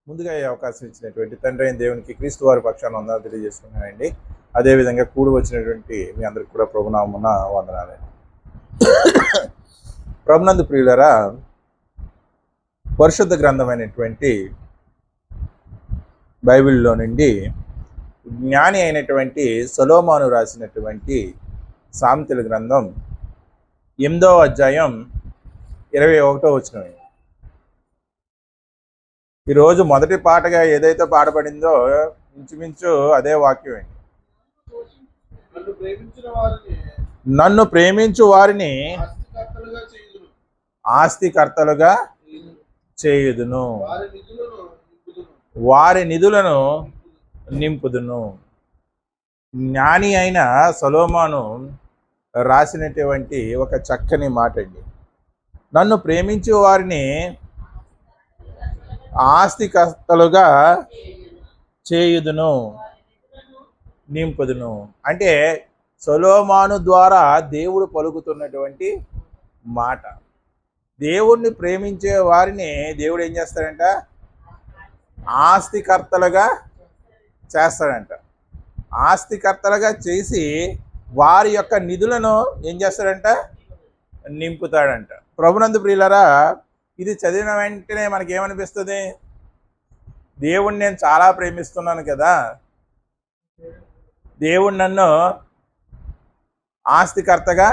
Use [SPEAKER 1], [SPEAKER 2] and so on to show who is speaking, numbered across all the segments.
[SPEAKER 1] ముందుగా ఈ అవకాశం ఇచ్చినటువంటి తండ్రి అయిన దేవునికి క్రీస్తు వారి పక్షాన వందనాలు తెలియజేసుకున్నానండి. అదేవిధంగా కూడి వచ్చినటువంటి మీ అందరికి కూడా ప్రభునామమున వందనాలండి. ప్రభునందు ప్రియులరా, పరిశుద్ధ గ్రంథమైనటువంటి బైబిల్లో నుండి జ్ఞాని అయినటువంటి సొలొమోను రాసినటువంటి సామెతల గ్రంథం 8వ అధ్యాయం 21వ వచనం. ఈరోజు మొదటి పాటగా ఏదైతే పాడబడిందో ఇంచుమించు అదే వాక్యం అండి. నన్ను ప్రేమించు వారిని ఆస్తికర్తలుగా చేయుదును, వారి నిధులను నింపుదును. జ్ఞాని అయిన సొలొమోను రాసినటువంటి ఒక చక్కని మాట అండి. నన్ను ప్రేమించే వారిని ఆస్తికర్తలుగా చేయుదును, నింపుదును. అంటే సొలొమోను ద్వారా దేవుడు పలుకుతున్నటువంటి మాట. దేవుణ్ణి ప్రేమించే వారిని దేవుడు ఏం చేస్తాడంట? ఆస్తికర్తలుగా చేస్తాడంట. ఆస్తికర్తలుగా చేసి వారి యొక్క నిధులను ఏం చేస్తాడంట? నింపుతాడంట. ప్రభునందు ప్రియులరా, ఇది చదివిన వెంటనే మనకేమనిపిస్తుంది? దేవుణ్ణి నేను చాలా ప్రేమిస్తున్నాను కదా, దేవుడు నన్ను ఆస్తికర్తగా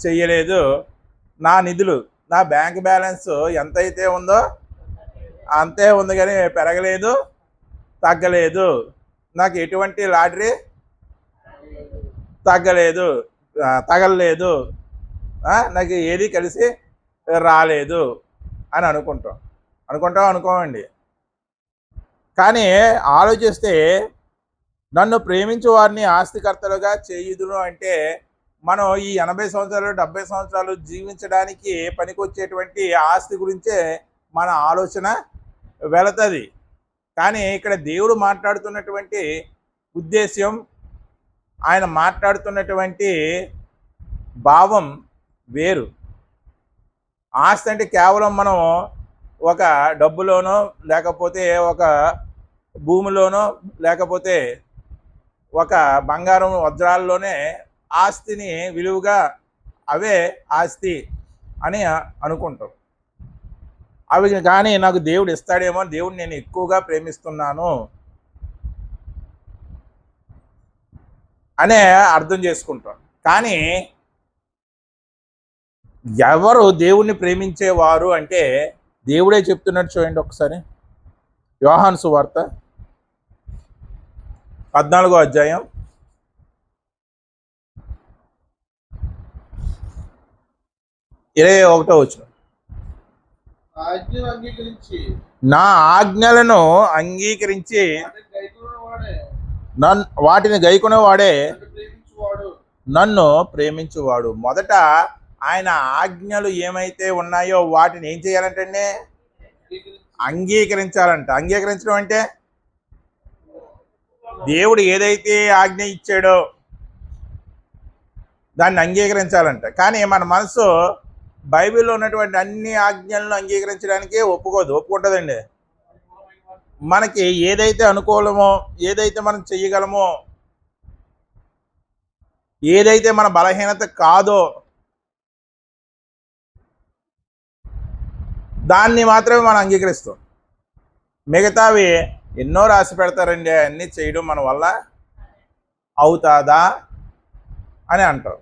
[SPEAKER 1] చెయ్యలేదు, నా నిధులు, నా బ్యాంక్ బ్యాలెన్స్ ఎంతైతే ఉందో అంతే ఉంది కానీ పెరగలేదు, తగ్గలేదు, నాకు ఎటువంటి లాటరీ తగలలేదు, నాకు ఏది కలిసి రాలేదు అని అనుకోమండి. కానీ ఆలోచిస్తే నన్ను ప్రేమించే వారిని ఆస్తికర్తలుగా చేయుదును అంటే మనం ఈ 80 సంవత్సరాలు 70 సంవత్సరాలు జీవించడానికి పనికొచ్చేటువంటి ఆస్తి గురించే మన ఆలోచన వెళుతుంది. కానీ ఇక్కడ దేవుడు మాట్లాడుతున్నటువంటి ఉద్దేశ్యం, ఆయన మాట్లాడుతున్నటువంటి భావం వేరు. ఆస్తి అంటే కేవలం మనం ఒక డబ్బులోనో లేకపోతే ఒక భూమిలోనో లేకపోతే ఒక బంగారం వజ్రాల్లోనే ఆస్తిని విలువగా అవే ఆస్తి అని అనుకుంటాం. అవి కానీ నాకు దేవుడు ఇస్తాడేమో, దేవుడు నేను ఎక్కువగా ప్రేమిస్తున్నాను అనే అర్థం చేసుకుంటాం. కానీ ఎవరు దేవుణ్ణి ప్రేమించేవారు అంటే దేవుడే చెప్తున్నట్టు చూడండి ఒకసారి. యోహాను సువార్త 14వ అధ్యాయం 21వ వచనం. నా ఆజ్ఞలను అంగీకరించి వాటిని గైకొనేవాడే నన్ను ప్రేమించువాడు. మొదట ఆయన ఆజ్ఞలు ఏమైతే ఉన్నాయో వాటిని ఏం చేయాలంటే అంగీకరించాలంట. అంగీకరించడం అంటే దేవుడు ఏదైతే ఆజ్ఞ ఇచ్చాడో దాన్ని అంగీకరించాలంట. కానీ మన మనసు బైబిల్లో ఉన్నటువంటి అన్ని ఆజ్ఞలను అంగీకరించడానికి ఒప్పుకుంటుందండి. మనకి ఏదైతే అనుకూలమో, ఏదైతే మనం చెయ్యగలమో, ఏదైతే మన బలహీనత కాదో దాన్ని మాత్రమే మనం అంగీకరిస్తాం. మిగతావి ఎన్నో రాసి పెడతారండి, అన్నీ చేయడం మన వల్ల అవుతుందా అని అంటాం.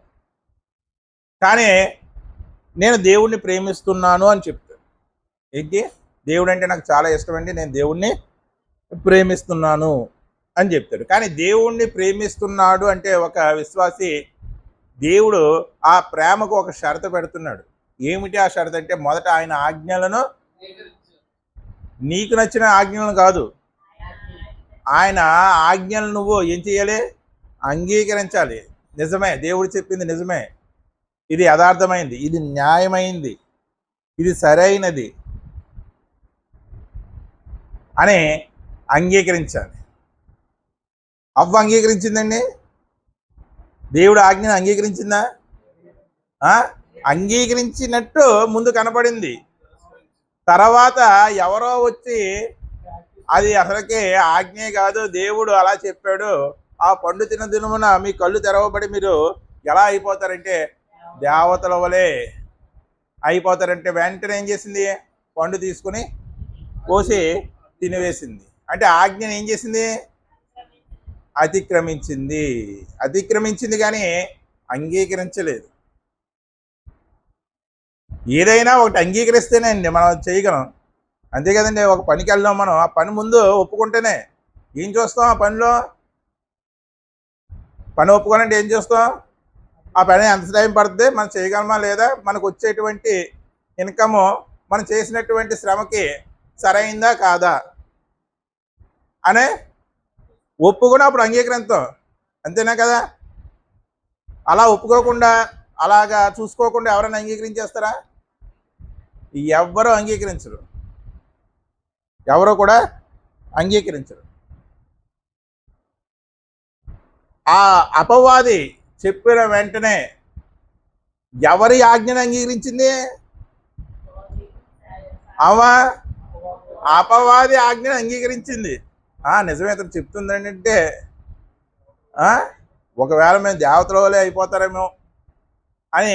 [SPEAKER 1] కానీ నేను దేవుణ్ణి ప్రేమిస్తున్నాను అని చెప్తాను. ఏంటి? దేవుడు అంటే నాకు చాలా ఇష్టమండి, నేను దేవుణ్ణి ప్రేమిస్తున్నాను అని చెప్తాడు. కానీ దేవుణ్ణి ప్రేమిస్తున్నాడు అంటే ఒక విశ్వాసి దేవుడు ఆ ప్రేమకు ఒక షరతు పెడుతున్నాడు. ఏమిటి ఆ షరతు అంటే, మొదట ఆయన ఆజ్ఞలను, నీకు నచ్చిన ఆజ్ఞలను కాదు, ఆయన ఆజ్ఞలు నువ్వు ఏం చేయాలి? అంగీకరించాలి. నిజమే, దేవుడు చెప్పింది నిజమే, ఇది యథార్థమైంది, ఇది న్యాయమైంది, ఇది సరైనది అని అంగీకరించాలి. అవ్వ అంగీకరించిందండి? దేవుడు ఆజ్ఞను అంగీకరించిందా? అంగీకరించినట్టు ముందు కనపడింది. తర్వాత ఎవరో వచ్చి అది అసలుకి ఆజ్ఞే కాదు, దేవుడు అలా చెప్పాడు. ఆ పండు తిన్న దినమున మీ కళ్ళు తెరవబడి మీరు ఎలా అయిపోతారంటే దేవతల వలె అయిపోతారంటే వెంటనే ఏం చేసింది? పండు తీసుకుని కోసి తినివేసింది. అంటే ఆజ్ఞను ఏం చేసింది? అతిక్రమించింది. అతిక్రమించింది కానీ అంగీకరించలేదు. ఏదైనా ఒకటి అంగీకరిస్తేనే అండి మనం చేయగలం, అంతే కదండి. ఒక పనికి వెళ్దాం, మనం ఆ పని ముందు ఒప్పుకుంటేనే ఏం చూస్తాం? ఆ పనిలో పని ఒప్పుకోనంటే ఏం చూస్తాం? ఆ పని ఎంత టైం పడుతుంది, మనం చేయగలమా లేదా, మనకు వచ్చేటువంటి ఇన్కమ్ మనం చేసినటువంటి శ్రమకి సరైందా కాదా అనే ఒప్పుకొని అప్పుడు అంగీకరిస్తాం, అంతేనా కదా? అలా ఒప్పుకోకుండా అలాగా చూసుకోకుండా ఎవరైనా అంగీకరించేస్తారా? ఎవ్వరూ అంగీకరించరు, ఎవరో కూడా అంగీకరించరు. ఆ అపవాది చెప్పిన వెంటనే ఎవరి ఆజ్ఞను అంగీకరించింది? అవా అపవాది ఆజ్ఞను అంగీకరించింది. నిజమే, ఇతను చెప్తుంది ఏంటంటే ఒకవేళ మేము దేవతల వలె అయిపోతారేమో అని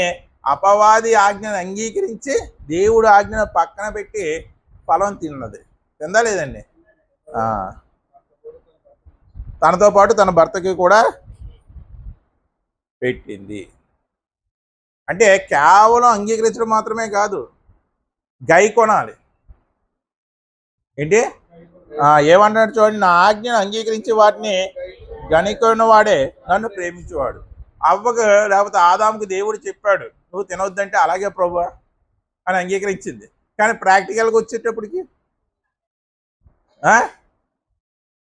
[SPEAKER 1] అపవాది ఆజ్ఞను అంగీకరించి దేవుడు ఆజ్ఞను పక్కన పెట్టి ఫలం తిన్నది. తిందా లేదండి? తనతో పాటు తన భర్తకి కూడా పెట్టింది. అంటే కేవలం అంగీకరించడం మాత్రమే కాదు, గై కొనాలి. ఏంటి? ఏమంటాడు చూడండి, నా ఆజ్ఞను అంగీకరించి వాటిని గనికొన్న వాడే నన్ను ప్రేమించేవాడు. అవ్వకు లేకపోతే ఆదాముకు దేవుడు చెప్పాడు నువ్వు తినవద్దంటే అలాగే ప్రభువా అని అంగీకరించింది. కానీ ప్రాక్టికల్గా వచ్చేటప్పటికి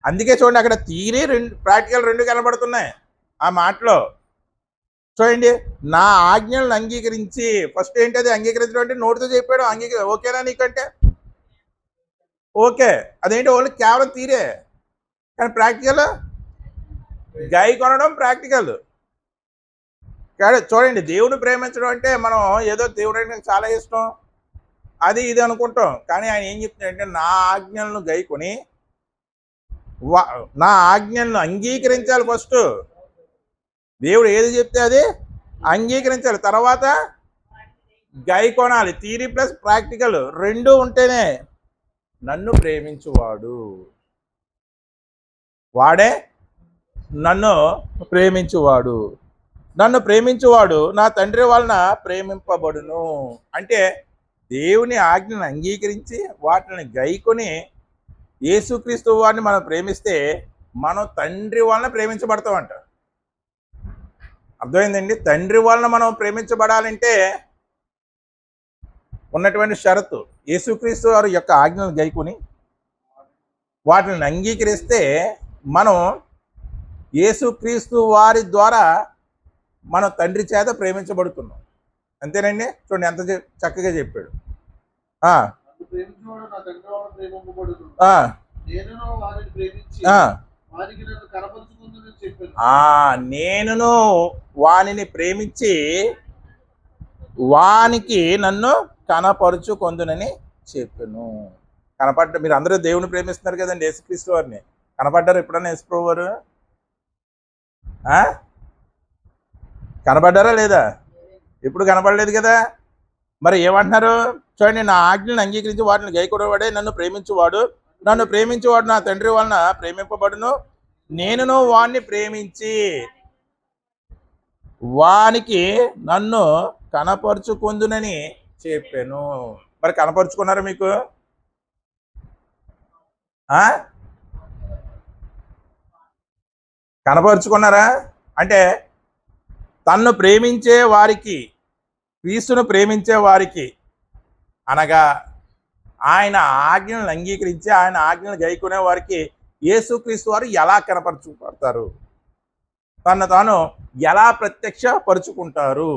[SPEAKER 1] అందుకే చూడండి, అక్కడ థియరీ ప్రాక్టికల్ రెండు కనబడుతున్నాయి ఆ మాటలో. చూడండి, నా ఆజ్ఞలను అంగీకరించి, ఫస్ట్ ఏంటది అంగీకరించడం అంటే నోటితో చెప్పాడు ఓకేనా నీకంటే ఓకే, అదేంటి ఓన్లీ కేవలం తీరే. కానీ ప్రాక్టికల్ గై కొనడం ప్రాక్టికల్ కాదు. చూడండి, దేవుని ప్రేమించడం అంటే మనం ఏదో దేవుడు అంటే చాలా ఇష్టం అది ఇది అనుకుంటాం, కానీ ఆయన ఏం చెప్తున్నాడంటే నా ఆజ్ఞలను గై కొని నా ఆజ్ఞలను అంగీకరించాలి. ఫస్ట్ దేవుడు ఏది చెప్తే అది అంగీకరించాలి, తర్వాత గై కొనాలి. థియరీ ప్లస్ ప్రాక్టికల్ రెండు ఉంటేనే నన్ను ప్రేమించువాడు వాడే నన్ను ప్రేమించువాడు, నన్ను ప్రేమించువాడు నా తండ్రి వలన ప్రేమింపబడును. అంటే దేవుని ఆజ్ఞను అంగీకరించి వాటిని గైకొని యేసుక్రీస్తు వారిని మనం ప్రేమిస్తే మనం తండ్రి వలన ప్రేమించబడతామంట. అర్థమైందండి? తండ్రి వలన మనం ప్రేమించబడాలంటే ఉన్నటువంటి షరతు యేసుక్రీస్తు వారి యొక్క ఆజ్ఞలను గైకొని వాటిని అంగీకరిస్తే మనం యేసుక్రీస్తు వారి ద్వారా మనం తండ్రి చేత ప్రేమించబడుతున్నాం. అంతేనండి? చూడండి ఎంత చక్కగా చెప్పాడు. నేనును వానిని ప్రేమించి వానికి నన్ను కనపరుచుకొందునని చెప్పాను. కనపడ్డ మీరు అందరూ దేవుని ప్రేమిస్తున్నారు కదండి, యేసుక్రీస్తు వారిని. కనపడ్డారు ఎప్పుడన్నా యేసుప్రభు వారు? కనపడ్డారా లేదా? ఎప్పుడు కనపడలేదు కదా. మరి ఏమంటున్నారు చూడండి, నా ఆజ్ఞలను అంగీకరించి వాటిని గైకొనేవాడే నన్ను ప్రేమించువాడు, నన్ను ప్రేమించేవాడు నా తండ్రి వలన ప్రేమింపబడును, నేనును వాణ్ణి ప్రేమించి వానికి నన్ను కనపరుచుకుందునని చెప్పాను. మరి కనపరుచుకున్నారా మీకు? కనపరుచుకున్నారా? అంటే తన్ను ప్రేమించే వారికి, క్రీస్తును ప్రేమించే వారికి, అనగా ఆయన ఆజ్ఞలను అంగీకరించి ఆయన ఆజ్ఞలను గైకునే వారికి యేసుక్రీస్తు వారు ఎలా కనపరుచుకుంటారు, తను తాను ఎలా ప్రత్యక్షపరుచుకుంటారు?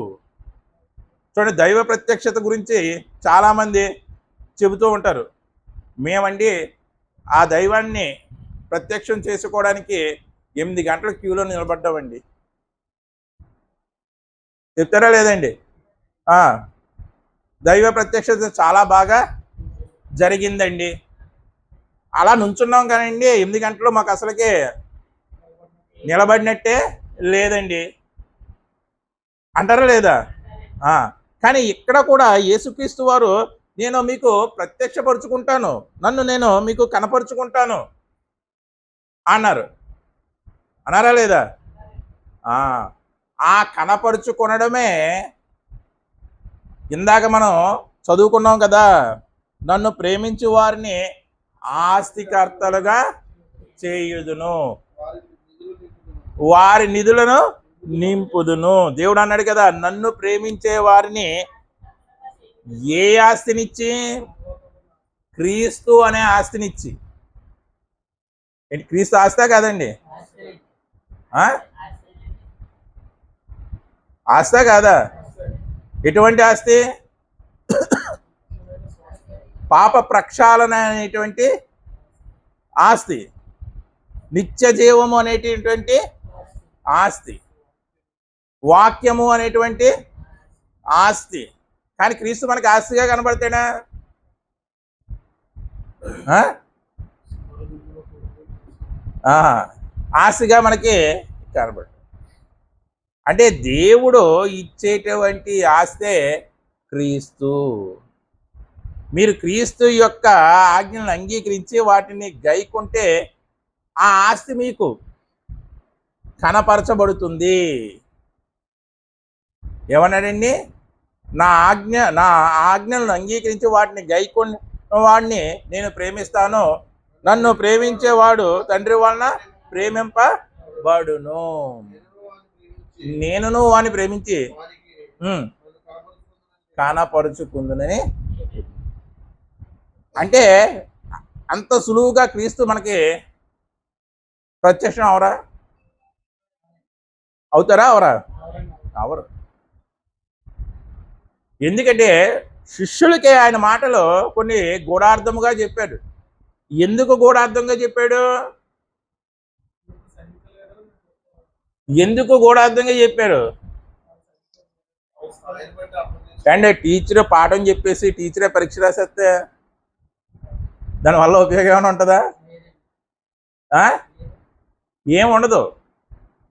[SPEAKER 1] చూడండి, దైవ ప్రత్యక్షత గురించి చాలామంది చెబుతూ ఉంటారు. మేమండి ఆ దైవాన్ని ప్రత్యక్షం చేసుకోవడానికి 8 గంటల క్యూలో నిలబడ్డామండి. చెప్తారా లేదండి? దైవ ప్రత్యక్షత చాలా బాగా జరిగిందండి అలా నుంచున్నాం కానండి 8 గంటలు మాకు అసలుకే నిలబడినట్టే లేదండి అంటారా లేదా? కానీ ఇక్కడ కూడా యేసుక్రీస్తు వారు నేను మీకు ప్రత్యక్షపరుచుకుంటాను, నన్ను నేను మీకు కనపరుచుకుంటాను అన్నారు. అన్నారా లేదా? ఆ కనపరుచుకొనడమే ఇందాక మనం చదువుకున్నాం కదా, నన్ను ప్రేమించు వారిని ఆస్తికర్తలుగా చేయుదును, వారి నిధులను నింపుదును. దేవుడు అన్నాడు కదా, నన్ను ప్రేమించే వారిని ఏ ఆస్తినిచ్చి? క్రీస్తు అనే ఆస్తినిచ్చి. క్రీస్తు ఆస్తా కాదండి? ఆస్తా కాదా? ఎటువంటి ఆస్తి? పాప ప్రక్షాళన అనేటువంటి ఆస్తి, నిత్య జీవము అనేటటువంటి ఆస్తి, వాక్యము అనేటువంటి ఆస్తి. కానీ క్రీస్తు మనకి ఆస్తిగా కనబడతాడా? ఆస్తిగా మనకి కనబడు. అంటే దేవుడు ఇచ్చేటువంటి ఆస్తే క్రీస్తు. మీరు క్రీస్తు యొక్క ఆజ్ఞలను అంగీకరించి వాటిని గైకుంటే ఆ ఆస్తి మీకు కనపరచబడుతుంది. ఏమన్నాడండి? నా ఆజ్ఞలను అంగీకరించి వాటిని గైకొని వాడిని నేను ప్రేమిస్తాను, నన్ను ప్రేమించేవాడు తండ్రి వలన ప్రేమింపబడును, నేనును వాడిని ప్రేమించి కనపరుచుకుందునని. అంటే అంత సులువుగా క్రీస్తు మనకి ప్రత్యక్షం అవరా? అవుతారా? అవరా? అవరు. ఎందుకంటే శిష్యులకే ఆయన మాటలు కొన్ని గూఢార్థముగా చెప్పాడు. ఎందుకు గూఢార్థంగా చెప్పాడు? ఎందుకు గూఢార్థంగా చెప్పారు? అంటే టీచర్ పాఠం చెప్పేసి టీచరే పరీక్ష రాసేస్తే దానివల్ల ఉపయోగం ఏమైనా ఉంటుందా? ఏముండదు.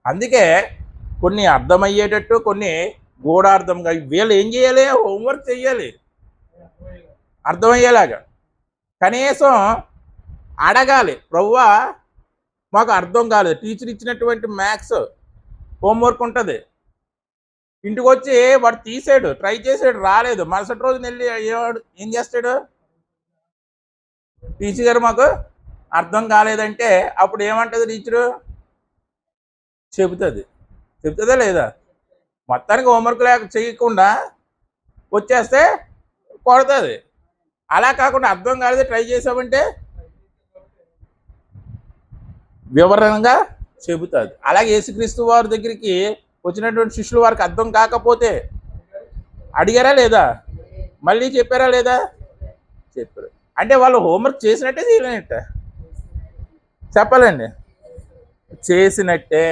[SPEAKER 1] అందుకే కొన్ని అర్థమయ్యేటట్టు, కొన్ని గూఢార్థంగా. వీళ్ళు ఏం చేయాలి? హోంవర్క్ చెయ్యాలి అర్థమయ్యేలాగా. కనీసం అడగాలి, ప్రభువా మాకు అర్థం కాలేదు. టీచర్ ఇచ్చినటువంటి మ్యాథ్స్ హోంవర్క్ ఉంటుంది, ఇంటికి వచ్చి వాడు తీసాడు, ట్రై చేసాడు, రాలేదు. మరుసటి రోజు వెళ్ళి ఏం చేస్తాడు? టీచర్ గారు మాకు అర్థం కాలేదంటే అప్పుడు ఏమంటుంది టీచరు? చెబుతుందా లేదా? మొత్తానికి హోంవర్క్ చేయకుండా వచ్చేస్తే కొడుతుంది. అలా కాకుండా అర్థం కాలేదు ట్రై చేసామంటే వివరంగా చెబుతుంది. అలాగే యేసుక్రీస్తు వారి దగ్గరికి వచ్చినటువంటి శిష్యులు వారికి అర్థం కాకపోతే అడిగారా లేదా? మళ్ళీ చెప్పారా లేదా? చెప్పారు. అంటే వాళ్ళు హోంవర్క్ చేసినట్టే చేయలేనట్ట? చెప్పాలండి, చేసినట్టే.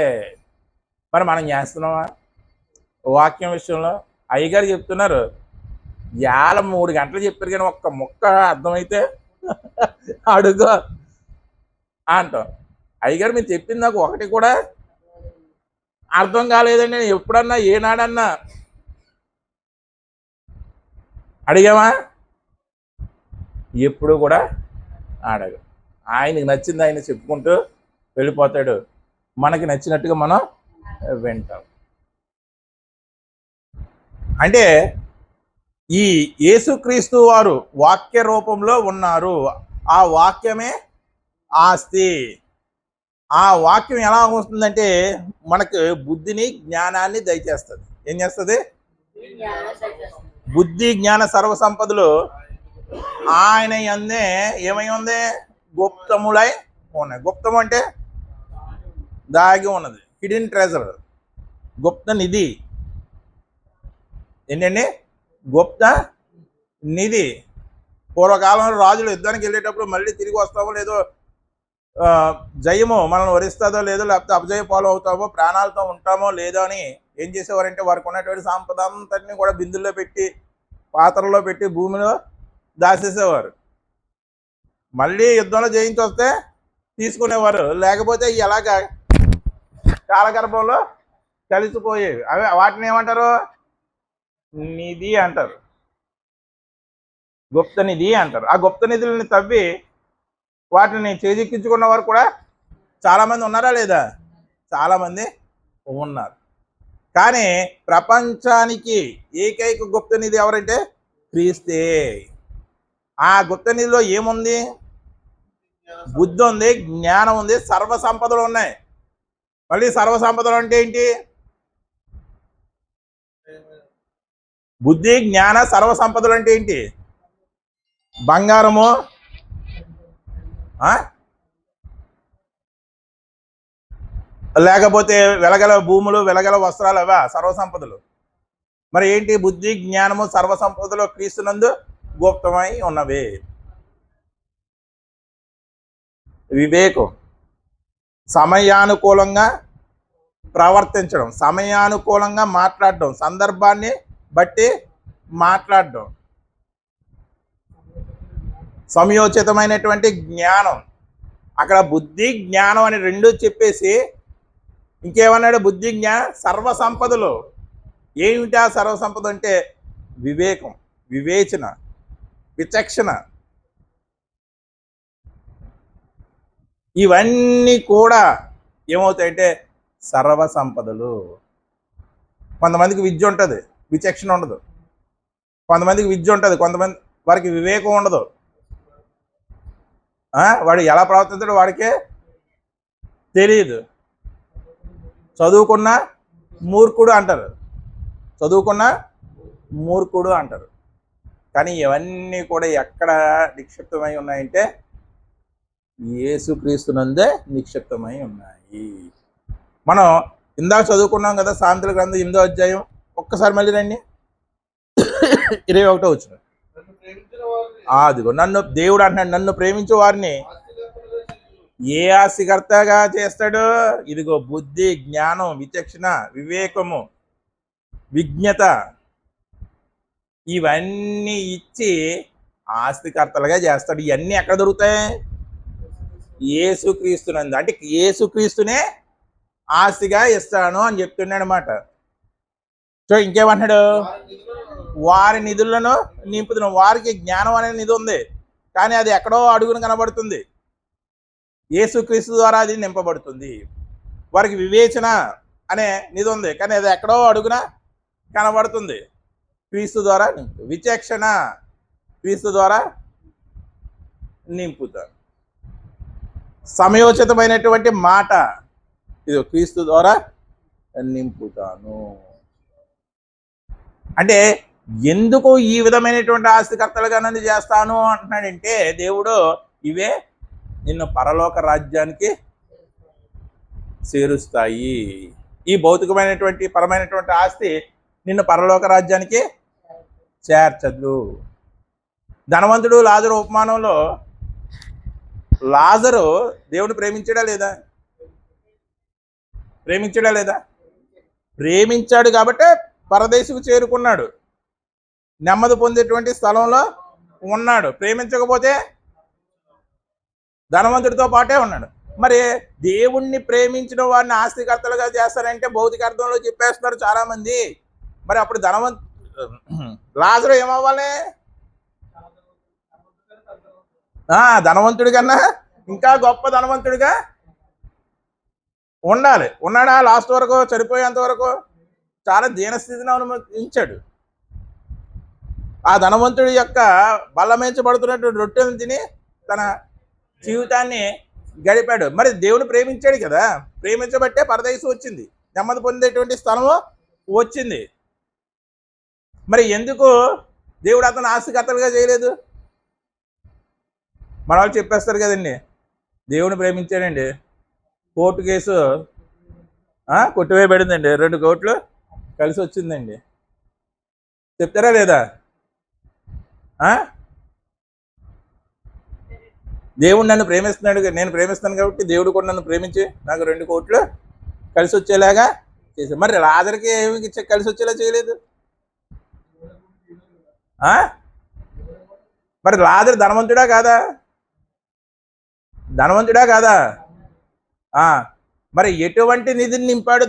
[SPEAKER 1] మరి మనం చేస్తున్నామా? వాక్యం విషయంలో అయ్యగారు చెప్తున్నారు, 3 గంటలు చెప్పారు కానీ ఒక్క ముక్క అర్థమైతే అడుగు అంటాం. అయ్యగారు మీరు చెప్పింది నాకు ఒకటి కూడా అర్థం కాలేదండి. నేను ఎప్పుడన్నా ఏనాడన్నా అడిగామా? ఎప్పుడు కూడా అడగ. ఆయనకి నచ్చింది ఆయన చెప్పుకుంటూ వెళ్ళిపోతాడు, మనకి నచ్చినట్టుగా మనం వింటాం. అంటే ఈ యేసుక్రీస్తు వారు వాక్య రూపంలో ఉన్నారు. ఆ వాక్యమే ఆస్తి. ఆ వాక్యం ఎలా వస్తుందంటే మనకు బుద్ధిని, జ్ఞానాన్ని దయచేస్తుంది. ఏం చేస్తుంది? బుద్ధి, జ్ఞాన, సర్వ సంపదలు ఆయన యందే ఏమై ఉంది? గుప్తములై ఉన్నాయి. గుప్తం అంటే దాగి ఉన్నది, హిడెన్ ట్రెజర్, గుప్త నిధి. ఏంటండి? గుప్త నిధి. పూర్వకాలంలో రాజులు యుద్ధానికి వెళ్ళేటప్పుడు మళ్ళీ తిరిగి వస్తామో లేదో, జయము మనల్ని వరిస్తుందో లేదో, లేకపోతే అపజయ పాలు అవుతామో, ప్రాణాలతో ఉంటామో లేదో అని ఏం చేసేవారంటే వారికి ఉన్నటువంటి సంపద అంతటిని కూడా బిందుల్లో పెట్టి, పాత్రలో పెట్టి భూమిలో దాచేసేవారు. మళ్ళీ యుద్ధంలో జయించి వస్తే తీసుకునేవారు, లేకపోతే ఎలాగా కాలగర్భంలో కలిసిపోయేవి. అవి వాటిని ఏమంటారు? నిధి అంటారు, గుప్త నిధి అంటారు. ఆ గుప్త నిధులని తవ్వి వాటిని చేజిక్కించుకున్న వారు కూడా చాలామంది ఉన్నారా లేదా? చాలామంది ఉన్నారు. కానీ ప్రపంచానికి ఏకైక గుప్త నిధి ఎవరంటే క్రీస్తే. ఆ గుప్త నిధిలో ఏముంది? బుద్ధి ఉంది, జ్ఞానం ఉంది, సర్వ సంపదలు ఉన్నాయి. మళ్ళీ సర్వ సంపదలు అంటే ఏంటి? బుద్ధి, జ్ఞాన, సర్వ సంపదలు అంటే ఏంటి? బంగారము, లేకపోతే వెలగల భూములు, వెలగల వస్త్రాలు, అవా సర్వ సంపదలు? మరి ఏంటి? బుద్ధి, జ్ఞానము, సర్వ సంపదలు క్రీస్తునందు గుప్తమై ఉన్నవి. వివేకం, సమయానుకూలంగా ప్రవర్తించడం, సమయానుకూలంగా మాట్లాడడం, సందర్భాన్ని బట్టి మాట్లాడడం, సమయోచితమైనటువంటి జ్ఞానం. అక్కడ బుద్ధి, జ్ఞానం అని రెండు చెప్పేసి ఇంకేమన్నాడు? బుద్ధి, జ్ఞానం, సర్వ సంపదలు. ఏమిటి ఆ సర్వ సంపద అంటే? వివేకం, వివేచన, విచక్షణ. ఇవన్నీ కూడా ఏమవుతాయంటే సర్వ సంపదలు. కొంతమందికి విద్య ఉంటుంది, విచక్షణ ఉండదు. కొంతమందికి విద్య ఉంటుంది, కొంతమంది వారికి వివేకం ఉండదు. వాడు ఎలా ప్రవర్తించాడో వాడికే తెలియదు. చదువుకున్న మూర్ఖుడు అంటారు, చదువుకున్న మూర్ఖుడు అంటారు. కానీ ఇవన్నీ కూడా ఎక్కడ నిక్షిప్తమై ఉన్నాయంటే యేసుక్రీస్తునందే నిక్షిప్తమై ఉన్నాయి. మనం ఇందాక చదువుకున్నాం కదా సామెతల గ్రంథం 8వ అధ్యాయం. ఒక్కసారి మళ్ళీ రండి, 21వ వచనం. అదిగో నన్ను, దేవుడు అంటున్నాడు, నన్ను ప్రేమించే వారిని ఏ ఆస్తికర్తగా చేస్తాడు? ఇదిగో బుద్ధి, జ్ఞానం, విచక్షణ, వివేకము, విజ్ఞత ఇవన్నీ ఇచ్చి ఆస్తికర్తలుగా చేస్తాడు. ఇవన్నీ ఎక్కడ దొరుకుతాయి? యేసుక్రీస్తునందు. అంటే యేసుక్రీస్తునే ఆస్తిగా ఇస్తాను అని చెప్తున్నాడు అన్నమాట. సో ఇంకేమంటున్నాడు? వారి నిధులను నింపుతున్నాం. వారికి జ్ఞానం అనే నిధి ఉంది, కానీ అది ఎక్కడో అడుగున కనబడుతుంది. యేసుక్రీస్తు ద్వారా అది నింపబడుతుంది. వారికి వివేచన అనే నిధి ఉంది, కానీ అది ఎక్కడో అడుగున కనబడుతుంది. క్రీస్తు ద్వారా నింపు. విచక్షణ క్రీస్తు ద్వారా నింపుతారు. సమయోచితమైనటువంటి మాట, ఇది క్రీస్తు ద్వారా నింపుతాను. అంటే ఎందుకు ఈ విధమైనటువంటి ఆస్తికర్తలుగా నన్ను చేస్తాను అంటున్నాడంటే దేవుడు, ఇవే నిన్ను పరలోక రాజ్యానికి చేరుస్తాయి. ఈ భౌతికమైనటువంటి పరమైనటువంటి ఆస్తి నిన్ను పరలోక రాజ్యానికి చేర్చదు. ధనవంతుడు లాజరు ఉపమానంలో, లాజరు దేవుడు ప్రేమించాడా లేదా? ప్రేమించాడా లేదా? ప్రేమించాడు కాబట్టి పరదేశకు చేరుకున్నాడు, నెమ్మది పొందేటువంటి స్థలంలో ఉన్నాడు. ప్రేమించకపోతే ధనవంతుడితో పాటే ఉన్నాడు. మరి దేవుణ్ణి ప్రేమించిన వారిని ఆస్తికర్తలుగా చేస్తారంటే భౌతిక అర్థంలో చెప్పేస్తున్నారు చాలామంది. మరి అప్పుడు లాజరు ఏమవ్వాలి? ధనవంతుడి కన్నా ఇంకా గొప్ప ధనవంతుడిగా ఉండాలి. ఉన్నాడా? లాస్ట్ వరకు, చనిపోయేంత వరకు చాలా దీనస్థితిని అనుమతించాడు. ఆ ధనవంతుడి యొక్క బల్లమేంచబడుతున్నటువంటి రొట్టెలను తిని తన జీవితాన్ని గడిపాడు. మరి దేవుడు ప్రేమించాడు కదా, ప్రేమించబట్టే పరదేశం వచ్చింది, నెమ్మది పొందేటువంటి స్థలము వచ్చింది. మరి ఎందుకు దేవుడు అతను ఆస్తికర్తలుగా చేయలేదు? మన వాళ్ళు చెప్పేస్తారు కదండి, దేవుని ప్రేమించాడండి, కోర్టు కేసు కొట్టివేయబడిందండి, 2 కోట్లు కలిసి వచ్చిందండి, చెప్తారా లేదా? దేవుడు నన్ను ప్రేమిస్తున్నాడు, నేను ప్రేమిస్తాను కాబట్టి దేవుడు కూడా నన్ను ప్రేమించి నాకు 2 కోట్లు కలిసి వచ్చేలాగా చేశాడు. మరి లాజరుకి ఏమి కలిసి వచ్చేలా చేయలేదు? మరి లాజరు ధనవంతుడా కాదా? ధనవంతుడా కాదా? మరి ఎటువంటి నిధిని నింపాడు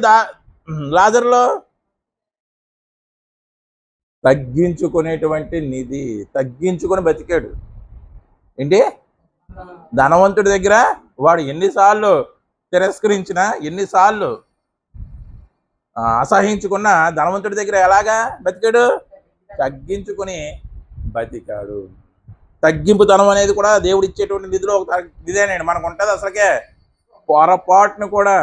[SPEAKER 1] లాజరులో? తగ్గించుకునేటువంటి నిధి. తగ్గించుకొని బతికాడు. ఏంటి? ధనవంతుడి దగ్గర వాడు ఎన్నిసార్లు తిరస్కరించినా, ఎన్నిసార్లు అసహించుకున్న ధనవంతుడి దగ్గర ఎలాగా బతికాడు? తగ్గించుకుని బతికాడు. తగ్గింపుతనం అనేది కూడా దేవుడు ఇచ్చేటువంటి నిధిలో ఒక నిధేనండి. మనకు ఉంటుంది అసలుకే పొరపాటును కూడా.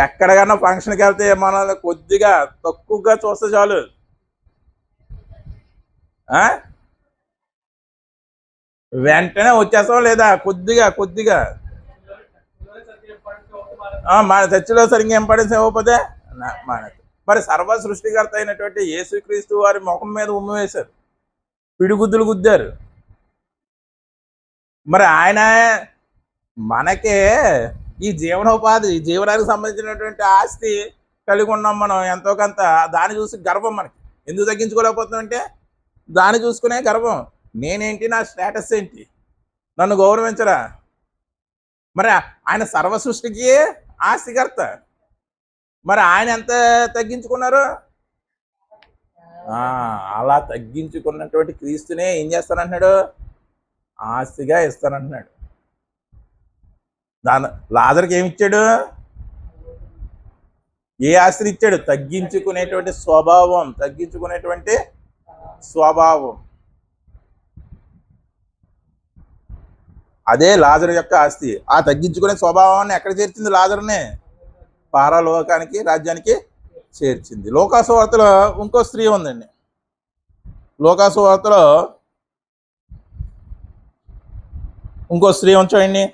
[SPEAKER 1] ఎక్కడికన్నా ఫంక్షన్కి వెళ్తే మనల్ని కొద్దిగా తక్కువగా చూస్తే చాలు, వెంటనే వచ్చేస్తాం. లేదా కొద్దిగా మన చర్చిలో సరిగ్గా ఇంపార్టెన్స్ ఇవ్వకపోతే మరి సర్వ సృష్టికర్త అయినటువంటి యేసుక్రీస్తు వారి ముఖం మీద ఉమ్మి వేశారు, పిడిగుద్దులు గుద్దారు. మరి ఆయన మనకే ఈ జీవనోపాధి, జీవనానికి సంబంధించినటువంటి ఆస్తి కలిగి ఉన్నాం మనం ఎంతో కొంత. దాన్ని చూసి గర్వం మనకి. ఎందుకు తగ్గించుకోలేకపోతున్నామంటే దాన్ని చూసుకునే గర్వం. నేనేంటి, నా స్టేటస్ ఏంటి, నన్ను గౌరవించరా? మరి ఆయన సర్వ సృష్టికి ఆస్తికర్త. మరి ఆయన ఎంత తగ్గించుకున్నారు? అలా తగ్గించుకున్నటువంటి క్రీస్తునే ఏం చేస్తానంటున్నాడు? ఆస్తిగా ఇస్తానంటున్నాడు. లాజరుకి ఏమి ఇచ్చాడు? ఏ ఆస్తిని ఇచ్చాడు? తగ్గించుకునేటువంటి స్వభావం. తగ్గించుకునేటువంటి స్వభావం అదే లాజరు యొక్క ఆస్తి. ఆ తగ్గించుకునే స్వభావాన్ని ఎక్కడ చేర్చింది? లాజరునే పారలోకానికి, రాజ్యానికి చేర్చింది. లోకాసు వార్తలో ఇంకో స్త్రీ ఉందండి. లోకాసు వార్తలో ఇంకో స్త్రీ ఉంచండి.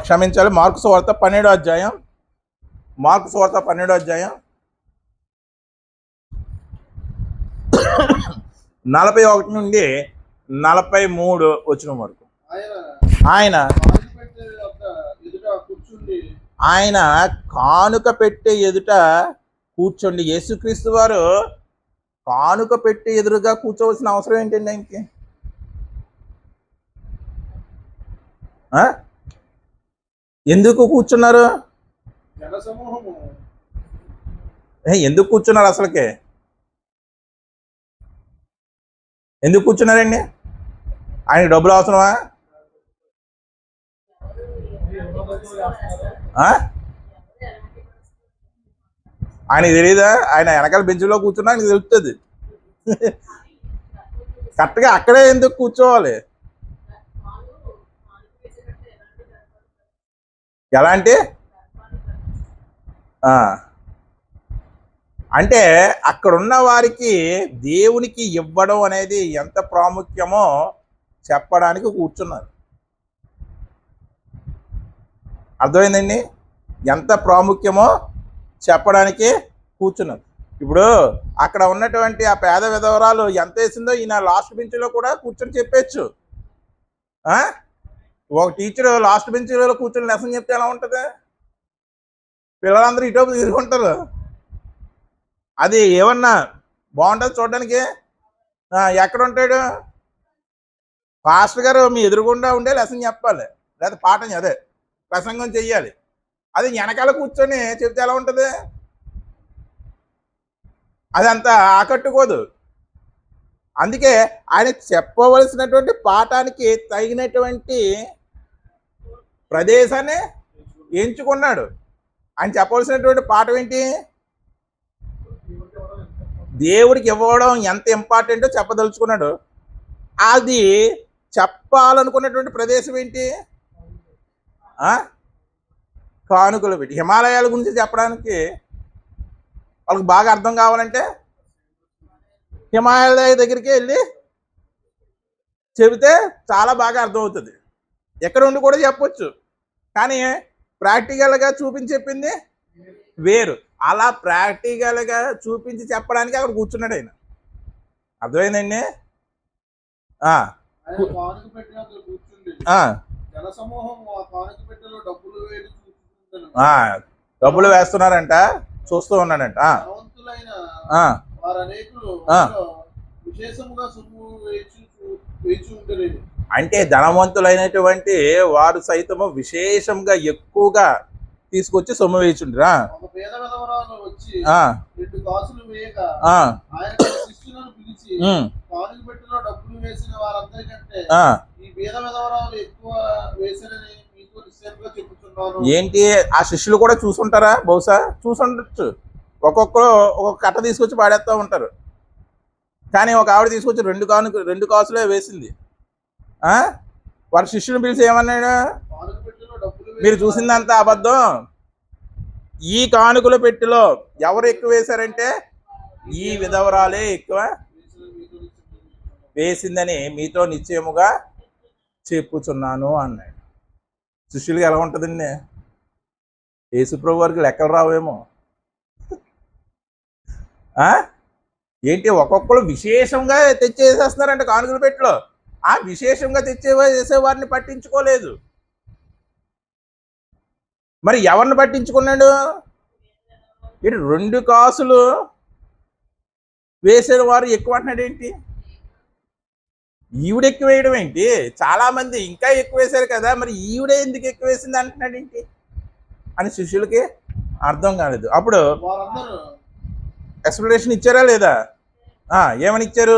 [SPEAKER 1] క్షమించాలి, మార్కు సువార్త 12వ అధ్యాయం. మార్కు సువార్త 12వ అధ్యాయం 41 నుండి 43 వచనం వరకు. ఆయన కానుక పెట్టే ఎదుట కూర్చోండి. యేసుక్రీస్తు వారు కానుక పెట్టే ఎదురుగా కూర్చోవలసిన అవసరం ఏంటండి ఆయనకి? ఎందుకు కూర్చున్నారు? ఎందుకు కూర్చున్నారు? అసలుకే ఎందుకు కూర్చున్నారండి? ఆయనకి డబ్బులు అవసరమా? ఆయనకి తెలియదా? ఆయన వెనకాల బెంచ్లో కూర్చున్నా ఆయనకి తెలుస్తుంది. కరెక్ట్గా అక్కడే ఎందుకు కూర్చోవాలి? ఎలాంటి అంటే అక్కడున్న వారికి దేవునికి ఇవ్వడం అనేది ఎంత ప్రాముఖ్యమో చెప్పడానికి కూర్చున్నారు. అర్థమైందండి? ఎంత ప్రాముఖ్యమో చెప్పడానికి కూర్చున్నారు. ఇప్పుడు అక్కడ ఉన్నటువంటి ఆ పేద విధవరాలు ఎంత వేసిందో ఈయన లాస్ట్ బెంచ్లో కూడా కూర్చొని చెప్పచ్చు. ఒక టీచరు లాస్ట్ బెంచ్లో కూర్చొని లెసన్ చెప్తే ఎలా ఉంటుంది? పిల్లలందరూ ఇటు తిరుగుంటారు. అది ఏమన్నా బాగుంటుంది చూడడానికి? ఎక్కడ ఉంటాడు? పాస్టర్ గారు మీ ఎదురుగుండా ఉండే లెసన్ చెప్పాలి, లేదా పాఠం అదే ప్రసంగం చెయ్యాలి. అది వెనకాల కూర్చొని చెప్తే ఎలా ఉంటుంది? అదంతా ఆకట్టుకోదు. అందుకే ఆయన చెప్పవలసినటువంటి పాఠానికి తగినటువంటి ప్రదేశాన్ని ఎంచుకున్నాడు. ఆయన చెప్పవలసినటువంటి పాఠం ఏంటి? దేవుడికి ఇవ్వడం ఎంత ఇంపార్టెంటో చెప్పదలుచుకున్నాడు. అది చెప్పాలనుకున్నటువంటి ప్రదేశం ఏంటి? కానుకలు పెట్టి. హిమాలయాల గురించి చెప్పడానికి వాళ్ళకి బాగా అర్థం కావాలంటే హిమాలయ దగ్గరికి వెళ్ళి చెబితే చాలా బాగా అర్థమవుతుంది. ఎక్కడ ఉండి కూడా చెప్పొచ్చు, కానీ ప్రాక్టికల్గా చూపించి చెప్పింది వేరు. అలా ప్రాక్టికల్గా చూపించి చెప్పడానికి అక్కడ కూర్చున్నాడు ఆయన. అర్థమైందండి? డబ్బులు వేస్తున్నారంట, చూస్తూ ఉన్నాడంట. అంటే ధనవంతులైనటువంటి వారు సైతము విశేషంగా ఎక్కువగా తీసుకొచ్చి సొమ్ము వేయించుండ్రా.
[SPEAKER 2] ఒక పేద విధవరాలు వచ్చి
[SPEAKER 1] ఆ,
[SPEAKER 2] 2 కాసులు వేయక
[SPEAKER 1] ఆ,
[SPEAKER 2] ఆయన తన శిష్యులను పిలిచి
[SPEAKER 1] ఉమ్,
[SPEAKER 2] కానుక పెట్టెలో డబ్బులు వేసిన వారందరికంటే
[SPEAKER 1] ఆ.
[SPEAKER 2] ఈ పేద విధవరాలు ఎక్కువ వేసినని మీకు నిశ్చయంగా చెబుతున్నాను.
[SPEAKER 1] ఏంటి ఆ శిష్యులు కూడా చూసుంటారా? బహుశా చూసుండొచ్చు. ఒక్కొక్కరు ఒక్కొక్క కట్ట తీసుకొచ్చి పాడేస్తూ ఉంటారు. కానీ ఒక ఆవిడ తీసుకొచ్చి 2 కాసులే వేసింది. వారి శిష్యుని పిలిచి ఏమన్నాడు?
[SPEAKER 2] కానుక పెట్టెలో డబ్బులు
[SPEAKER 1] మీరు చూసిందంతా అబద్ధం. ఈ కానుకల పెట్టెలో ఎవరు ఎక్కువ వేశారంటే ఈ విధవరాలే ఎక్కువ వేసిందని మీతో నిశ్చయముగా చెప్పుచున్నాను అన్నాడు. శిష్యులకి ఎలా ఉంటుందండి? యేసుప్రభు వారికి లెక్కలు రావేమో. ఏంటి ఒక్కొక్కరు విశేషంగా తెచ్చేసేస్తున్నారంట కానుకల పెట్టెలో. ఆ విశేషంగా చేసేవారిని పట్టించుకోలేదు. మరి ఎవరిని పట్టించుకున్నాడు? ఇటు 2 కాసులు వేసిన వారు ఎక్కువ అంటున్నాడు. ఏంటి ఈవిడ ఎక్కువ వేయడం ఏంటి? చాలా మంది ఇంకా ఎక్కువ వేశారు కదా, మరి ఈవిడే ఎందుకు ఎక్కువ వేసింది అంటున్నాడు ఏంటి అని శిష్యులకి అర్థం కాలేదు. అప్పుడు
[SPEAKER 2] వారందరూ
[SPEAKER 1] ఎక్స్ప్లెనేషన్ ఇచ్చారా లేదా? ఏమని ఇచ్చారు?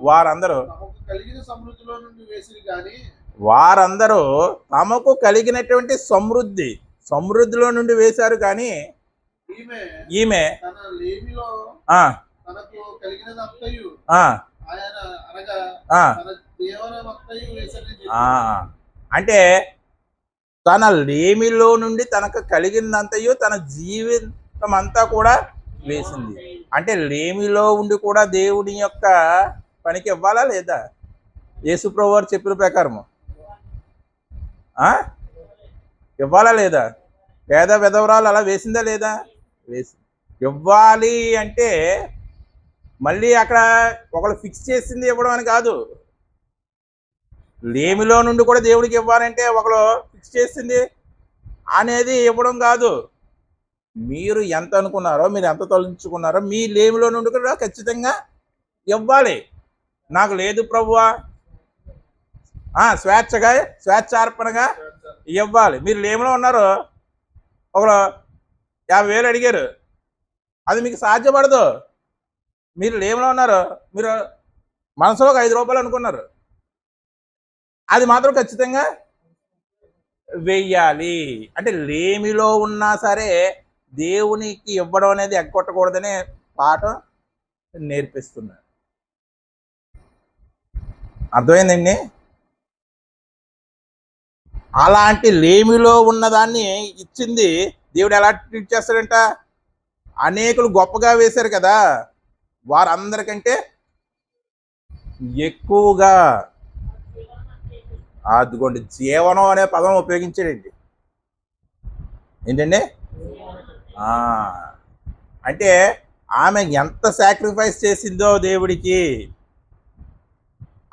[SPEAKER 1] వారందరూ
[SPEAKER 2] తమకు కలిగిన సమృద్ధిలో నుండి వేసిరి గాని
[SPEAKER 1] వారందరూ తమకు కలిగినటువంటి సమృద్ధిలో నుండి వేశారు. కానీ ఈమె
[SPEAKER 2] తన లేమిలో
[SPEAKER 1] ఆ,
[SPEAKER 2] తనకు కలిగినదంతయు
[SPEAKER 1] ఆ,
[SPEAKER 2] ఆయన అనగా
[SPEAKER 1] ఆ,
[SPEAKER 2] తన దేవరమంతయు వేసని
[SPEAKER 1] ఆ. అంటే తన లేమిలో నుండి తనకు కలిగినంతయు తన జీవితం అంతా కూడా వేసింది. అంటే లేమిలో ఉండి కూడా దేవుని యొక్క పనికి ఇవ్వాలా లేదా? యేసుప్రభు వారు చెప్పిన ప్రకారము ఇవ్వాలా లేదా? పేద విధవరాలు అలా వేసిందా లేదా? వేసింది. ఇవ్వాలి అంటే మళ్ళీ అక్కడ ఒకళ్ళు ఫిక్స్ చేసింది ఇవ్వడం అని కాదు. లేమిలో నుండి కూడా దేవుడికి ఇవ్వాలంటే ఒకళ్ళు ఫిక్స్ చేసింది అనేది ఇవ్వడం కాదు. మీరు ఎంత అనుకున్నారో, మీరు ఎంత తొలగించుకున్నారో మీ లేమిలో నుండి కూడా ఖచ్చితంగా ఇవ్వాలి. నాకు లేదు ప్రభువా, స్వేచ్ఛార్పణగా ఇవ్వాలి. మీరు లేమిలో ఉన్నారు, ఒకరు 50,000 అడిగారు, అది మీకు సాధ్యపడదు. మీరు లేమిలో ఉన్నారు, మీరు మనసులో ఒక 5 రూపాయలు అనుకున్నారు, అది మాత్రం ఖచ్చితంగా వెయ్యాలి. అంటే లేమిలో ఉన్నా సరే దేవునికి ఇవ్వడం అనేది ఎగ్గొట్టకూడదనే పాఠం నేర్పిస్తున్నారు. అర్థమైందండి? అలాంటి లేమిలో ఉన్నదాన్ని ఇచ్చింది దేవుడు ఎలా ట్రీట్ చేస్తాడంట? అనేకులు గొప్పగా వేశారు కదా, వారందరికంటే ఎక్కువగా. అదిగోండి, జీవనం అనే పదం ఉపయోగించాడండి. ఏంటండి? అంటే ఆమె ఎంత సాక్రిఫైస్ చేసిందో దేవుడికి.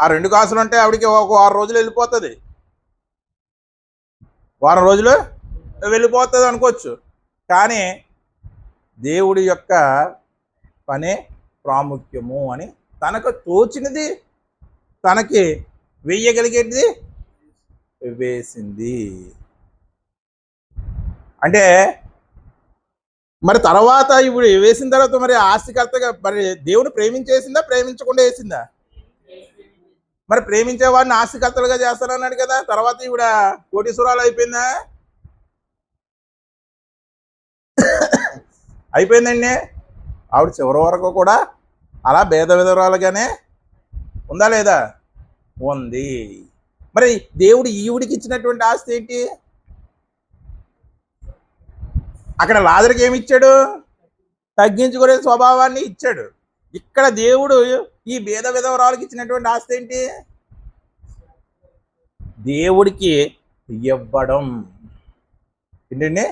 [SPEAKER 1] ఆ 2 కాసులు ఉంటే ఆవిడికి ఒక 6 రోజులు వెళ్ళిపోతుంది, వారం రోజులు వెళ్ళిపోతుంది అనుకోవచ్చు. కానీ దేవుడి యొక్క పనే ప్రాముఖ్యము అని తనకు తోచినది, తనకి వెయ్యగలిగేది వేసింది. అంటే మరి తర్వాత ఇప్పుడు వేసిన తర్వాత మరి ఆస్తికర్తగా మరి దేవుడు ప్రేమించేసిందా, ప్రేమించకుండా వేసిందా? మరి ప్రేమించే వాడిని ఆస్తికర్తలుగా చేస్తానన్నాడు కదా. తర్వాత ఈవిడ కోటీశ్వరాలు అయిపోయిందా? అయిపోయిందండి. ఆవిడ చివరి వరకు కూడా అలా భేద విధవరాలుగానే ఉందా లేదా? ఉంది. మరి దేవుడు ఈవిడికి ఇచ్చినటువంటి ఆస్తి ఏంటి? అక్కడ లాజరుకి ఏమి ఇచ్చాడు? తగ్గించుకునే స్వభావాన్ని ఇచ్చాడు. ఇక్కడ దేవుడు ఈ భేద విధవరాలకు ఇచ్చినటువంటి ఆస్తి ఏంటి? దేవుడికి ఇవ్వడం. ఏంటండి?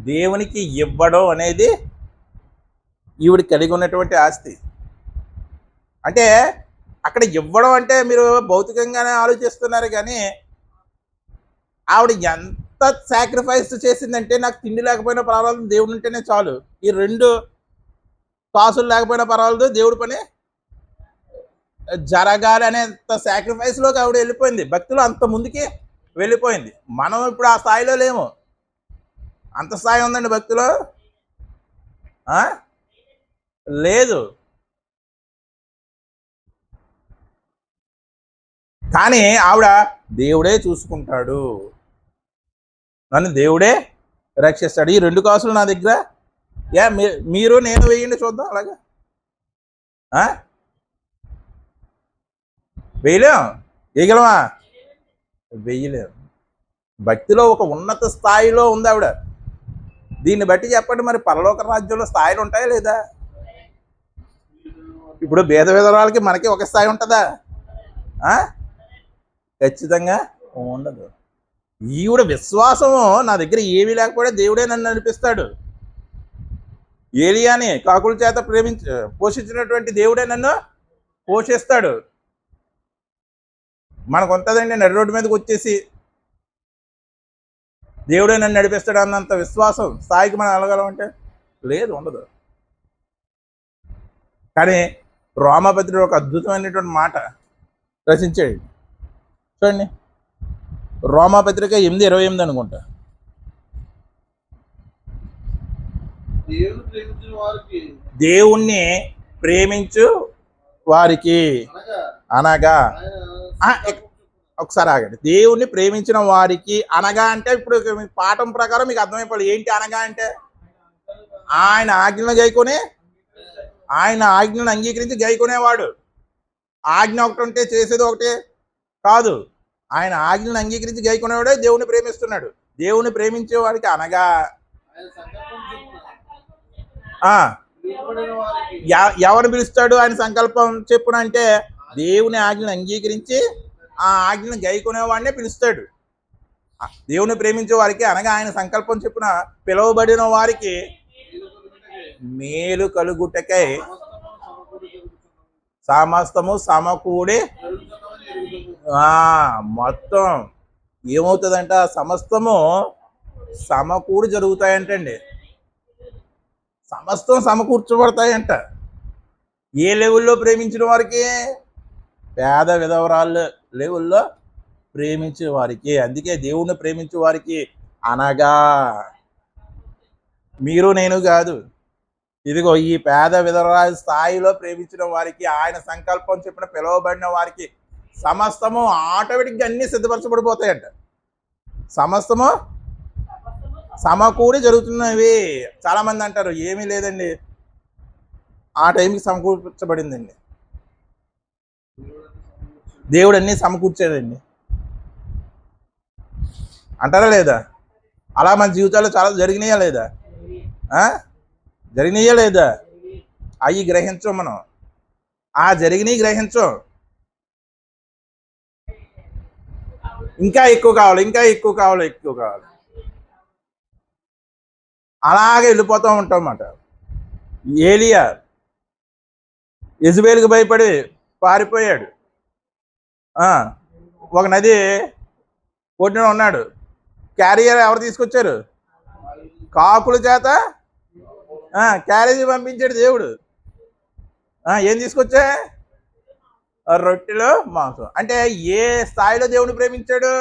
[SPEAKER 1] దేవునికి ఇవ్వడం అనేది ఈవిడ కలిగి ఉన్నటువంటి ఆస్తి. అంటే అక్కడ ఇవ్వడం అంటే మీరు భౌతికంగానే ఆలోచిస్తున్నారు, కానీ ఆవిడ ఎంత సాక్రిఫైస్ చేసిందంటే, నాకు తిండి లేకపోయినా పర్వాలేదు, దేవుడు ఉంటేనే చాలు, ఈ 2 కాసులు లేకపోయినా పర్వాలేదు, దేవుడి పని జరగాలి అనే సాక్రిఫైస్లోకి ఆవిడ వెళ్ళిపోయింది. భక్తిలో అంత ముందుకి వెళ్ళిపోయింది. మనం ఇప్పుడు ఆ స్థాయిలో లేము. అంత స్థాయి ఉందండి భక్తిలో? ఆ? లేదు. కానీ ఆవిడ దేవుడే చూసుకుంటాడు, నన్ను దేవుడే రక్షిస్తాడు, ఈ 2 కాసులు నా దగ్గర, మీరు నేను వేయండి చూద్దాం అలాగా. వేయలేం? వేయగలమా? వేయలేం. భక్తిలో ఒక ఉన్నత స్థాయిలో ఉంది ఆవిడ. దీన్ని బట్టి చెప్పండి, మరి పరలోక రాజ్యంలో స్థాయిలు ఉంటాయా లేదా? ఇప్పుడు భేద విధవాళ్ళకి మనకి ఒక స్థాయి ఉంటుందా? ఖచ్చితంగా ఉండదు. ఈవిడ విశ్వాసము, నా దగ్గర ఏమీ లేకపోతే దేవుడే నన్ను నడిపిస్తాడు, ఏలియాని కాకుల చేత పోషించినటువంటి దేవుడే నన్ను పోషిస్తాడు. మనకు ఉంటుందండి నడి రోడ్డు మీదకి వచ్చేసి దేవుడే నన్ను నడిపిస్తాడు అన్నంత విశ్వాసం స్థాయికి మనం వెళ్ళగలమంటే లేదు, ఉండదు. కానీ రోమాపత్రికలో ఒక అద్భుతమైనటువంటి మాట రచించాడు. చూడండి, రోమాపత్రిక 8:28 అనుకుంటా. దేవుణ్ణి ప్రేమించు వారికి అనగా, ఒకసారి ఆగండి. దేవుణ్ణి ప్రేమించిన వారికి అనగా అంటే, ఇప్పుడు పాఠం ప్రకారం మీకు అర్థమైపోవాలి ఏంటి అనగా అంటే. ఆయన ఆజ్ఞలను గైకొని, ఆయన ఆజ్ఞలను అంగీకరించి గైకొనేవాడు. ఆజ్ఞ ఒకటి ఉంటే చేసేది ఒకటే కాదు. ఆయన ఆజ్ఞలను అంగీకరించి గైకొనేవాడే దేవుని ప్రేమిస్తున్నాడు. దేవుని ప్రేమించే వాడికి అనగా ఎవరు పిలుస్తాడు ఆయన సంకల్పం చెప్పున అంటే, దేవుని ఆజ్ఞను అంగీకరించి ఆ ఆజ్ఞను గైకొనేవాడినే పిలుస్తాడు. దేవుని ప్రేమించే వారికి అనగా ఆయన సంకల్పం చెప్పున పిలువబడిన వారికి మేలు కలుగుటకై సమస్తము సమకూడి, మొత్తం ఏమవుతుందంట, సమస్తము సమకూడి జరుగుతాయంటండి. సమస్తం సమకూర్చబడతాయంట. ఏ లెవెల్లో ప్రేమించిన వారికి? పేద విధవరాళ్ళు లెవెల్లో ప్రేమించే వారికి. అందుకే దేవుణ్ణి ప్రేమించే వారికి అనగా మీరు నేను కాదు, ఇదిగో ఈ పేద విధవరాలు స్థాయిలో ప్రేమించిన వారికి, ఆయన సంకల్పం చెప్పిన పిలువబడిన వారికి సమస్తము ఆటోమేటిక్గా అన్ని సిద్ధపరచబడిపోతాయంట. సమస్తము సమకూడి జరుగుతున్నవి. చాలామంది అంటారు ఏమీ లేదండి, ఆ టైంకి సమకూర్చబడిందండి, దేవుడు అన్నీ సమకూర్చాడండి అంటారా లేదా? అలా మన జీవితాల్లో చాలా జరిగినాయా లేదా? జరిగినాయా లేదా? అవి గ్రహించం మనం. ఆ జరిగినవి గ్రహించం. ఇంకా ఎక్కువ కావాలి, ఇంకా ఎక్కువ కావాలి, ఎక్కువ కావాలి, అలాగే వెళ్ళిపోతూ ఉంటాం అన్నమాట. ఏలియా యెజబెలుకు భయపడి పారిపోయాడు. ఒక నది ఒడ్డున ఉన్నాడు. క్యారియర్ ఎవరు తీసుకొచ్చారు? కాకుల చేత క్యారేజీ పంపించాడు దేవుడు. ఏం తీసుకొచ్చా? రొట్టెలు మాంసం. అంటే ఏ స్థాయిలో దేవుని ప్రేమించాడు?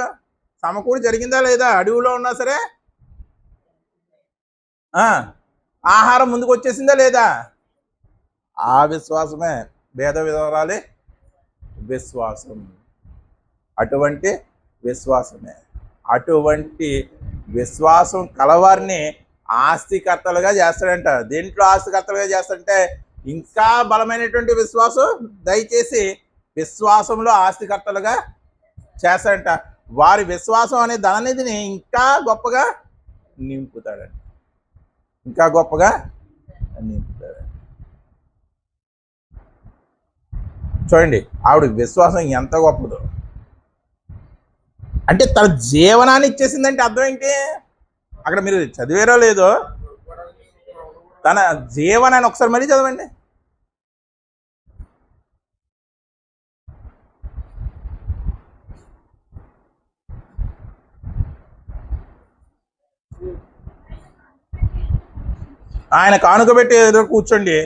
[SPEAKER 1] సమకూడి జరిగిందా లేదా? అడవిలో ఉన్నా సరే ఆహారం ముందుకు వచ్చేసిందా లేదా? ఆ విశ్వాసమే భేద విధవరాలి విశ్వాసం. అటువంటి విశ్వాసమే, అటువంటి విశ్వాసం కలవారిని ఆస్తికర్తలుగా చేస్తాడంట. దేంట్లో ఆస్తికర్తలుగా చేస్తాడంటే, ఇంకా బలమైనటువంటి విశ్వాసం దయచేసి విశ్వాసంలో ఆస్తికర్తలుగా చేస్తాడంట. వారి విశ్వాసం అనే ధననిధిని ఇంకా గొప్పగా నింపుతాడంట, ఇంకా గొప్పగా నింపుతాడు. చూడండి ఆవిడ విశ్వాసం ఎంత గొప్పదో. అంటే తన జీవనాన్ని ఇచ్చేసిందంటే అర్థం ఏంటి? అక్కడ మీరు చదివేరో లేదో, తన జీవనాన్ని ఒకసారి మరీ చదవండి. ఆయన కానుక పెట్టి ఎదురు కూర్చోండి.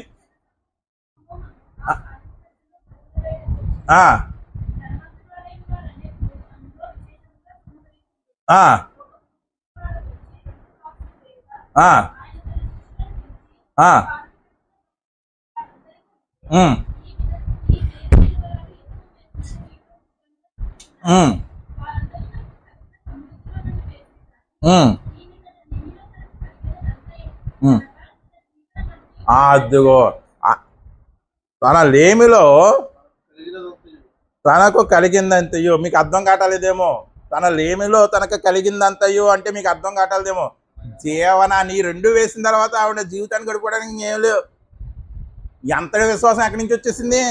[SPEAKER 1] ఆ, ఆ, ఆ, ఆ, ఉమ్, ఉమ్, ఉమ్, ఉమ్. అదిగో ఆ, తన లేమిలో
[SPEAKER 2] కలిగినదంతయు
[SPEAKER 1] తనకు కలిగిందంతయో మీకు అర్థం కావట్లేదేమో. తన లేమిలో తనకు కలిగిందంతయో అంటే మీకు అర్థం కావట్లేదేమో. జీవనాన్ని ఈ రెండు వేసిన తర్వాత ఆవిడ జీవితాన్ని గడుపుకోవడానికి ఏం లేవు. ఎంత విశ్వాసం ఎక్కడి నుంచి వచ్చేసింది?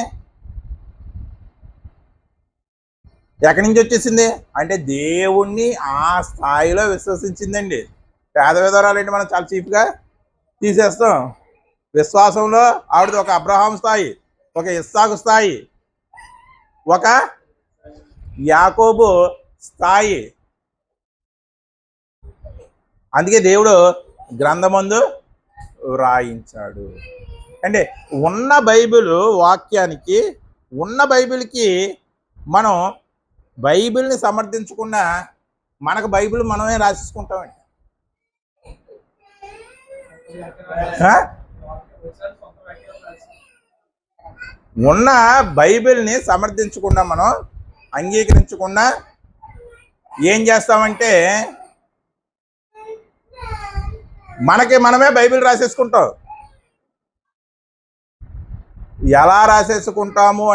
[SPEAKER 1] ఎక్కడి నుంచి వచ్చేసింది అంటే దేవుణ్ణి ఆ స్థాయిలో విశ్వసించిందండి. పేద విధవరాలంటే మనం చాలా చీప్గా తీసేస్తాం. విశ్వాసంలో ఆవిడది ఒక అబ్రహాం స్థాయి, ఒక ఇస్సాకు స్థాయి, ఒక యాకోబు స్థాయి. అందుకే దేవుడు గ్రంథమందు వ్రాయించాడు. అంటే ఉన్న బైబిల్ వాక్యానికి, ఉన్న బైబిల్కి మనం బైబిల్ని సమర్థించుకున్న మనకు బైబిల్ మనమే రాసేసుకుంటామండి. ఆ? ఉన్న బైబిల్ని సమర్థించకుండా మనం అంగీకరించకుండా ఏం చేస్తామంటే మనకి మనమే బైబిల్ రాసేసుకుంటాం. ఎలా రాసేసుకుంటాము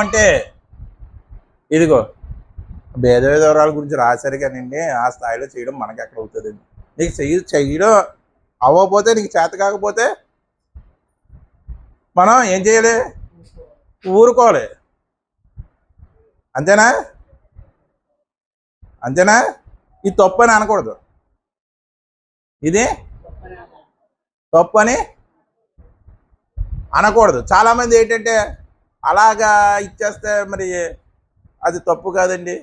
[SPEAKER 1] అంటే ఇదిగో భేద వివరాల గురించి రాశారు కానండి, ఆ స్థాయిలో చేయడం మనకి ఎక్కడ అవుతుందండి. నీకు చేయడం అవ్వకపోతే, నీకు చేత కాకపోతే మనం ఏం చేయాలి? ఊరుకోవాలి. అంతేనా? అంతేనా? ఇది తప్పు అని అనకూడదు. ఇది తప్పు అని అనకూడదు. చాలామంది ఏంటంటే అలాగా ఇచ్చేస్తే మరి అది తప్పు కాదండి.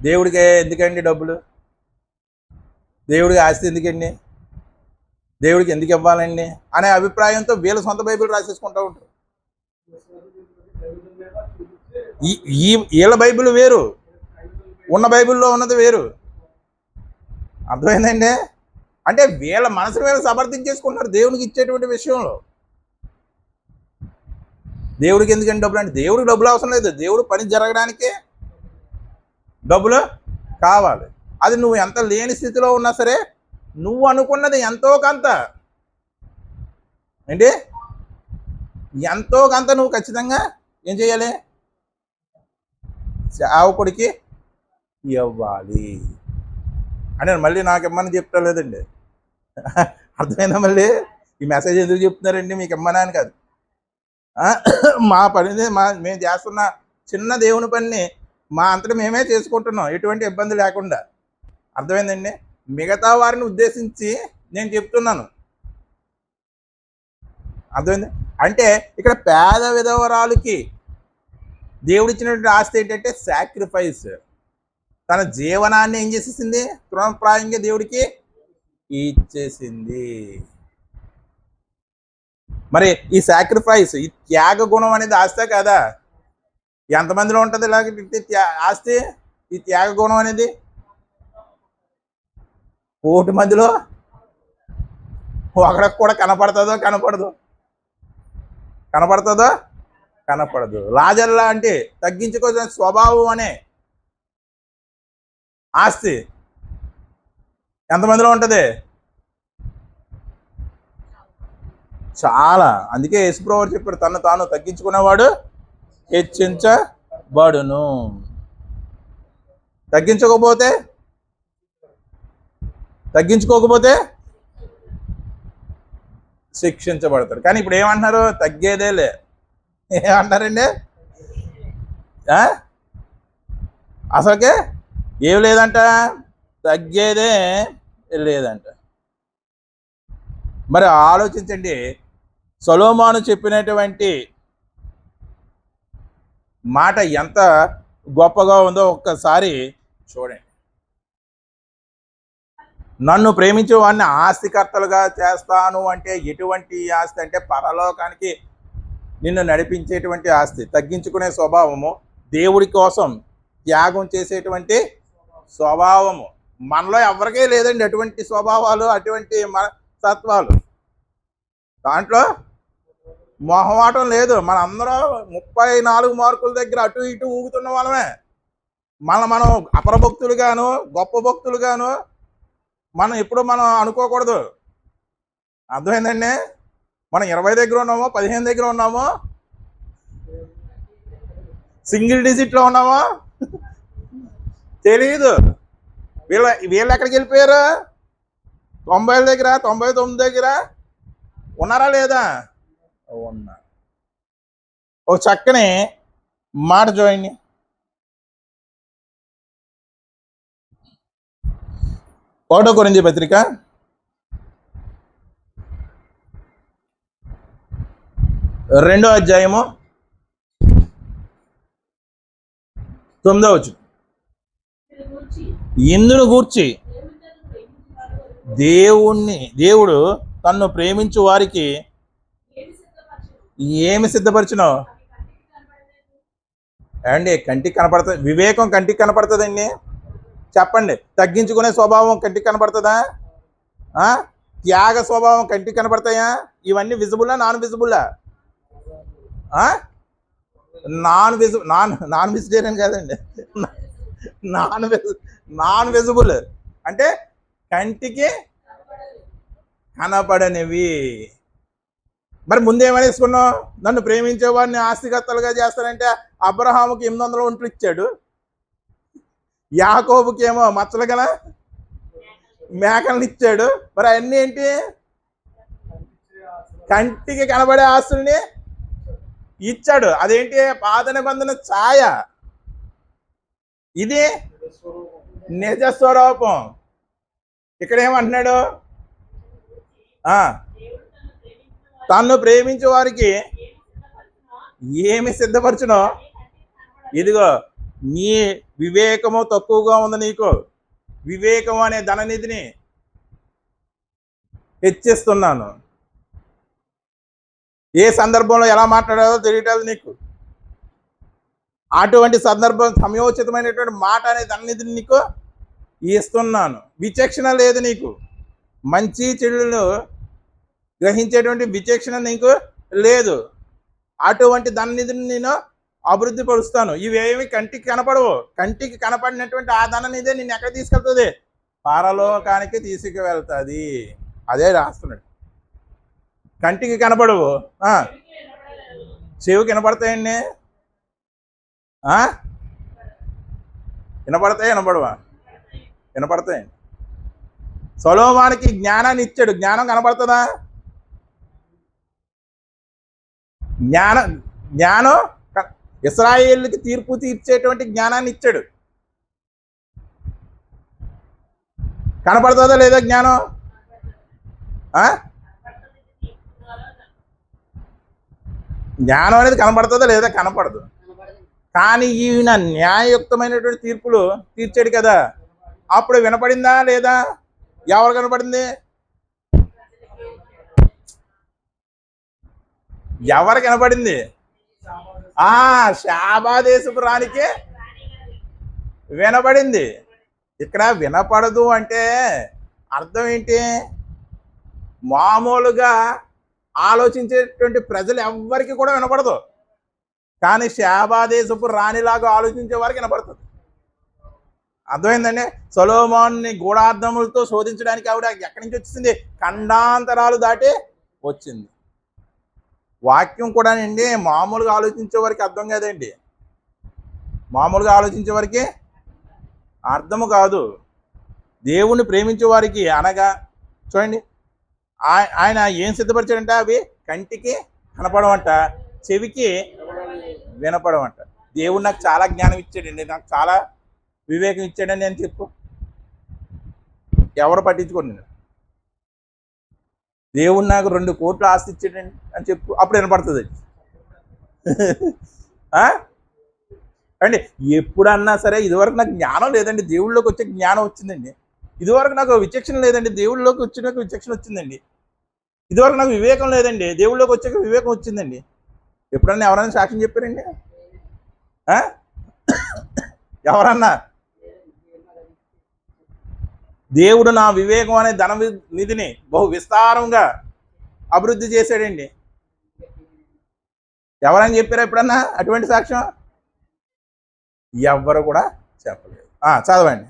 [SPEAKER 1] దేవుడికి ఎందుకండి డబ్బులు? దేవుడికి ఆస్తి ఎందుకండి? దేవుడికి ఎందుకు ఇవ్వాలండి అనే అభిప్రాయంతో వీళ్ళ సొంత బైబిల్ రాసేసుకుంటూ ఉంటారు. వీళ్ళ బైబిల్ వేరు, ఉన్న బైబిల్లో ఉన్నది వేరు. అర్థమైందండి? అంటే వీళ్ళ మనసును వీళ్ళు సమర్థించేసుకుంటున్నారు దేవునికి ఇచ్చేటువంటి విషయంలో. దేవుడికి ఎందుకంటే డబ్బులు అంటే దేవుడికి డబ్బులు అవసరం లేదు. దేవుడు పని జరగడానికి డబ్బులు కావాలి. అది నువ్వు ఎంత లేని స్థితిలో ఉన్నా సరే నువ్వు అనుకున్నది ఎంతో కొంత ఏంటి, ఎంతో కొంత నువ్వు ఖచ్చితంగా ఏం చేయాలి? సేవకుడికి ఇవ్వాలి. అంటే మళ్ళీ నాకు ఇమ్మని చెప్తా లేదండి. అర్థమైందా? మళ్ళీ ఈ మెసేజ్ ఎందుకు చెప్తున్నారండి? మీకు ఇమ్మనా అని కాదు. మా పనిని మేము చేస్తున్న చిన్న దేవుని పనిని మా అంతటా మేమే చేసుకుంటున్నాం, ఎటువంటి ఇబ్బంది లేకుండా. అర్థమైందండి? మిగతా వారిని ఉద్దేశించి నేను చెప్తున్నాను. అర్థమైంది? అంటే ఇక్కడ పేద విధవరాలకి దేవుడిచ్చినటువంటి ఆస్తి ఏంటంటే సాక్రిఫైస్. తన జీవనాన్ని ఏం చేసేసింది? తృణప్రాయంగా దేవుడికి ఇచ్చేసింది. మరి ఈ సాక్రిఫైస్, ఈ త్యాగ గుణం అనేది ఆస్తే కదా? ఎంతమందిలో ఉంటుంది ఇలాగ ఆస్తి? ఈ త్యాగ గుణం అనేది 1,000,000 మందిలో ఒకరికి కూడా కనపడుతుందో కనపడదు? కనపడుతుందో కనపడదు. లాజర్లా అంటే తగ్గించుకోవాల్సిన స్వభావం అనే ఆస్తి ఎంతమందిలో ఉంటుంది? చాలా. అందుకే యేసుప్రభువు చెప్పాడు, తను తాను తగ్గించుకునేవాడు హెచ్చించబడును, తగ్గించుకోకపోతే శిక్షించబడతాడు. కానీ ఇప్పుడు ఏమంటున్నారు? తగ్గేదేలే. ఏమంటారండి? అసలుకే ఏం లేదంట, తగ్గేదే లేదంట. మరి ఆలోచించండి, సొలొమోను చెప్పినటువంటి మాట ఎంత గొప్పగా ఉందో ఒక్కసారి చూడండి. నన్ను ప్రేమించే వాడిని ఆస్తికర్తలుగా చేస్తాను అంటే ఎటువంటి ఆస్తి అంటే పరలోకానికి నిన్ను నడిపించేటువంటి ఆస్తి, తగ్గించుకునే స్వభావము, దేవుడి కోసం త్యాగం చేసేటువంటి స్వభావము. మనలో ఎవరికీ లేదండి అటువంటి స్వభావాలు, అటువంటి తత్వాలు. దాంట్లో మొహమాటం లేదు. మన అందరం 34 మార్కుల దగ్గర అటు ఇటు ఊగుతున్న వాళ్ళమే. మనం అపరభక్తులుగాను గొప్ప భక్తులుగాను మనం అనుకోకూడదు. అర్థమైందండి? మనం 20 దగ్గర ఉన్నామో 15 దగ్గర ఉన్నామో సింగిల్ డిజిట్లో ఉన్నామో తెలియదు. వీళ్ళు ఎక్కడికి వెళ్ళిపోయారు? 90 దగ్గర 99 దగ్గర ఉన్నారా లేదా? ఉన్నారు. ఒక చక్కని మాట చూడండి. ఒకటో కొరింథీ పత్రిక 2వ అధ్యాయము 9వ వచనం. ఇందును గూర్చి దేవుడు తన్ను ప్రేమించు వారికి ఏమి సిద్ధపరచును అండి? కంటికి కనపడుతుంది. వివేకం కంటికి కనపడుతుందండి. చెప్పండి. తగ్గించుకునే స్వభావం కంటికి కనపడుతుందా? త్యాగ స్వభావం కంటికి కనపడతాయా? ఇవన్నీ విజిబుల్లా నాన్ విజిబుల్లా? నాన్ వెజిటేరియన్ కాదండి, నాన్ విజిబుల్ అంటే కంటికి కనపడనివి. మరి ముందేమని వేసుకున్నావు? నన్ను ప్రేమించే వాడిని ఆస్తికర్తలుగా చేస్తానంటే అబ్రహాముకి 800 ఒంట్లు ఇచ్చాడు, యాకోబుకి ఏమో మచ్చలు గల మేకలను ఇచ్చాడు. మరి అవన్నీ ఏంటి? కంటికి కనబడే ఆస్తుల్ని ఇచ్చాడు. అదేంటి? పాత నిబంధన ఛాయ, ఇది నిజ స్వరూపం. ఇక్కడ ఏమంటున్నాడు? తన్ను ప్రేమించే వారికి ఏమి సిద్ధపరచునో, ఇదిగో నీ వివేకము తక్కువగా ఉంది, నీకు వివేకం అనే ధననిధిని హెచ్చిస్తున్నాను. ఏ సందర్భంలో ఎలా మాట్లాడాలో తెలియటం నీకు. అటువంటి సందర్భం సమయోచితమైనటువంటి మాట అనే ధననిధిని నీకు ఇస్తున్నాను. విచక్షణ లేదు నీకు, మంచి చెడులను గ్రహించేటువంటి విచక్షణ నీకు లేదు. అటువంటి ధననిధిని నేను అభివృద్ధి పరుస్తాను. ఇవేమి కంటికి కనపడవు. కంటికి కనపడినటువంటి ఆ ధననిధి నిన్ను ఎక్కడ తీసుకెళ్తుంది? పరలోకానికి తీసుకువెళ్తుంది. అదే రాస్తున్నాడు. కంటికి కనపడవు, చెవికి వినపడతాయండి. వినపడతాయి, వినపడవా? వినపడతాయండి. సొలొమోనుకి జ్ఞానాన్ని ఇచ్చాడు. జ్ఞానం కనపడుతుందా? జ్ఞానం ఇశ్రాయేలుకి తీర్పు తీర్చేటువంటి జ్ఞానాన్ని ఇచ్చాడు. కనపడుతుందా లేదా జ్ఞానం? జ్ఞానం అనేది కనపడుతుందా లేదా? కనపడదు. కానీ ఈయన న్యాయయుక్తమైనటువంటి తీర్పులు తీర్చాడు కదా, అప్పుడు వినపడిందా లేదా? ఎవరు కనపడింది? ఎవరు కనపడింది? శాబాదేశపు రాణికి వినపడింది. ఇక్కడ వినపడదు అంటే అర్థం ఏంటి? మామూలుగా ఆలోచించేటువంటి ప్రజలు ఎవ్వరికి కూడా వినపడదు, కానీ శాబాదేశపు రాణిలాగా ఆలోచించే వారికి వినపడుతుంది. అర్థమైందండి? సొలొమోన్ని గూఢార్థములతో శోధించడానికి ఆవిడ ఎక్కడి నుంచి వచ్చింది? ఖండాంతరాలు దాటి వచ్చింది. వాక్యం కూడా అండి మామూలుగా ఆలోచించే వారికి అర్థం కాదండి. మామూలుగా ఆలోచించే వారికి అర్థము కాదు. దేవుణ్ణి ప్రేమించే వారికి అనగా చూడండి, ఆయన ఏం సిద్ధపరిచాడంట? అవి కంటికి కనపడమంట, చెవికి వినపడమంట. దేవుడు నాకు చాలా జ్ఞానం ఇచ్చాడండి, నాకు చాలా వివేకం ఇచ్చాడని నేను చెప్పు. ఎవరు పట్టించుకోండి. దేవుడు నాకు 2 కోట్ల ఆస్తి ఇచ్చాడండి అని చెప్పు, అప్పుడు వినపడుతుంది. అండి ఎప్పుడన్నా సరే ఇదివరకు నాకు జ్ఞానం లేదండి, దేవుళ్ళలోకి వచ్చే జ్ఞానం వచ్చిందండి. ఇదివరకు నాకు విచక్షణ లేదండి, దేవుళ్ళలోకి వచ్చినాక విచక్షణ వచ్చిందండి. ఇదివరకు నాకు వివేకం లేదండి, దేవుళ్ళలోకి వచ్చాక వివేకం వచ్చిందండి. ఎప్పుడన్నా ఎవరైనా సాక్ష్యం చెప్పారండి? ఆ? ఎవరన్నా? దేవుడు నా వివేకం అనే ధన నిధిని బహు విస్తారంగా అభివృద్ధి చేశాడండి. ఎవరైనా చెప్పారా ఎప్పుడన్నా అటువంటి సాక్ష్యం? ఎవ్వరు కూడా చెప్పలేదు. చదవండి.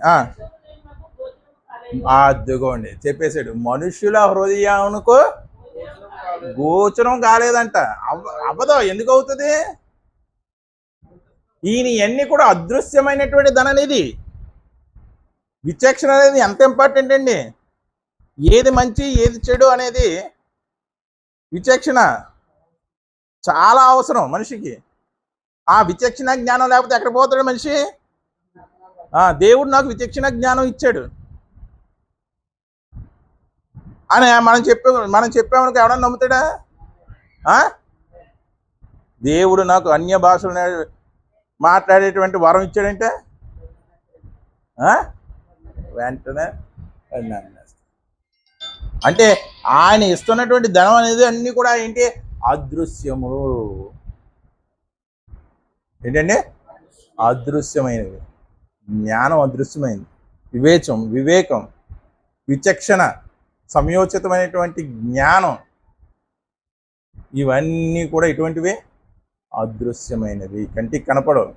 [SPEAKER 1] అదిగోండి చెప్పేశాడు, మనుషుల హృదయానికి గోచరం కాలేదంట. అవ్వదు. ఎందుకు అవుతుంది? ఈయన ఇవన్నీ కూడా అదృశ్యమైనటువంటి ధన నిధి. విచక్షణ అనేది ఎంత ఇంపార్టెంట్ అండి. ఏది మంచి ఏది చెడు అనేది విచక్షణ చాలా అవసరం మనిషికి. ఆ విచక్షణ జ్ఞానం లేకపోతే ఎక్కడ పోతాడు మనిషి? దేవుడు నాకు విచక్షణ జ్ఞానం ఇచ్చాడు అని మనం చెప్పామనుకో ఎవడన్నా నమ్ముతాడా? దేవుడు నాకు అన్య భాషలు మాట్లాడేటువంటి వరం ఇచ్చాడంటే వెంటనే అంటే ఆయన ఇస్తున్నటువంటి ధనం అనేది అన్నీ కూడా ఏంటి? అదృశ్యములు. ఏంటండి? అదృశ్యమైనవి. జ్ఞానం అదృశ్యమైనది. వివేకం, విచక్షణ, సమయోచితమైనటువంటి జ్ఞానం, ఇవన్నీ కూడా ఎటువంటివి? అదృశ్యమైనవి. కంటికి కనపడవు,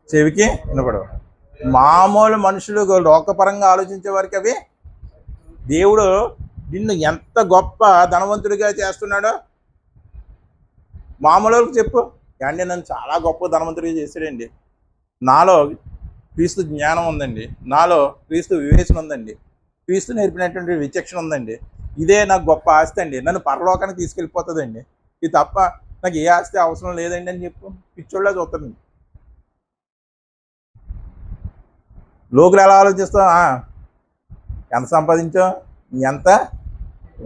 [SPEAKER 1] చెవికి వినపడవు. మామూలు మనుషులు లోకపరంగా ఆలోచించే వారికి అవి. దేవుడు నిన్ను ఎంత గొప్ప ధనవంతుడిగా చేస్తున్నాడో మామూలుకి చెప్పు. అండి నన్ను చాలా గొప్ప ధనవంతుడిగా చేశాడండి, నాలో క్రీస్తు జ్ఞానం ఉందండి, నాలో క్రీస్తు వివేచన ఉందండి, క్రీస్తు నేర్పినటువంటి విచక్షణ ఉందండి, ఇదే నాకు గొప్ప ఆస్తి అండి, నన్ను పరలోకానికి తీసుకెళ్ళిపోతుందండి, ఇది తప్ప నాకు ఏ ఆస్తి అవసరం లేదండి అని చెప్పు. పిచ్చోళ్ళ చూస్తాను. లోకులు ఎలా ఆలోచిస్తావు? ఎంత సంపాదించావు, ఎంత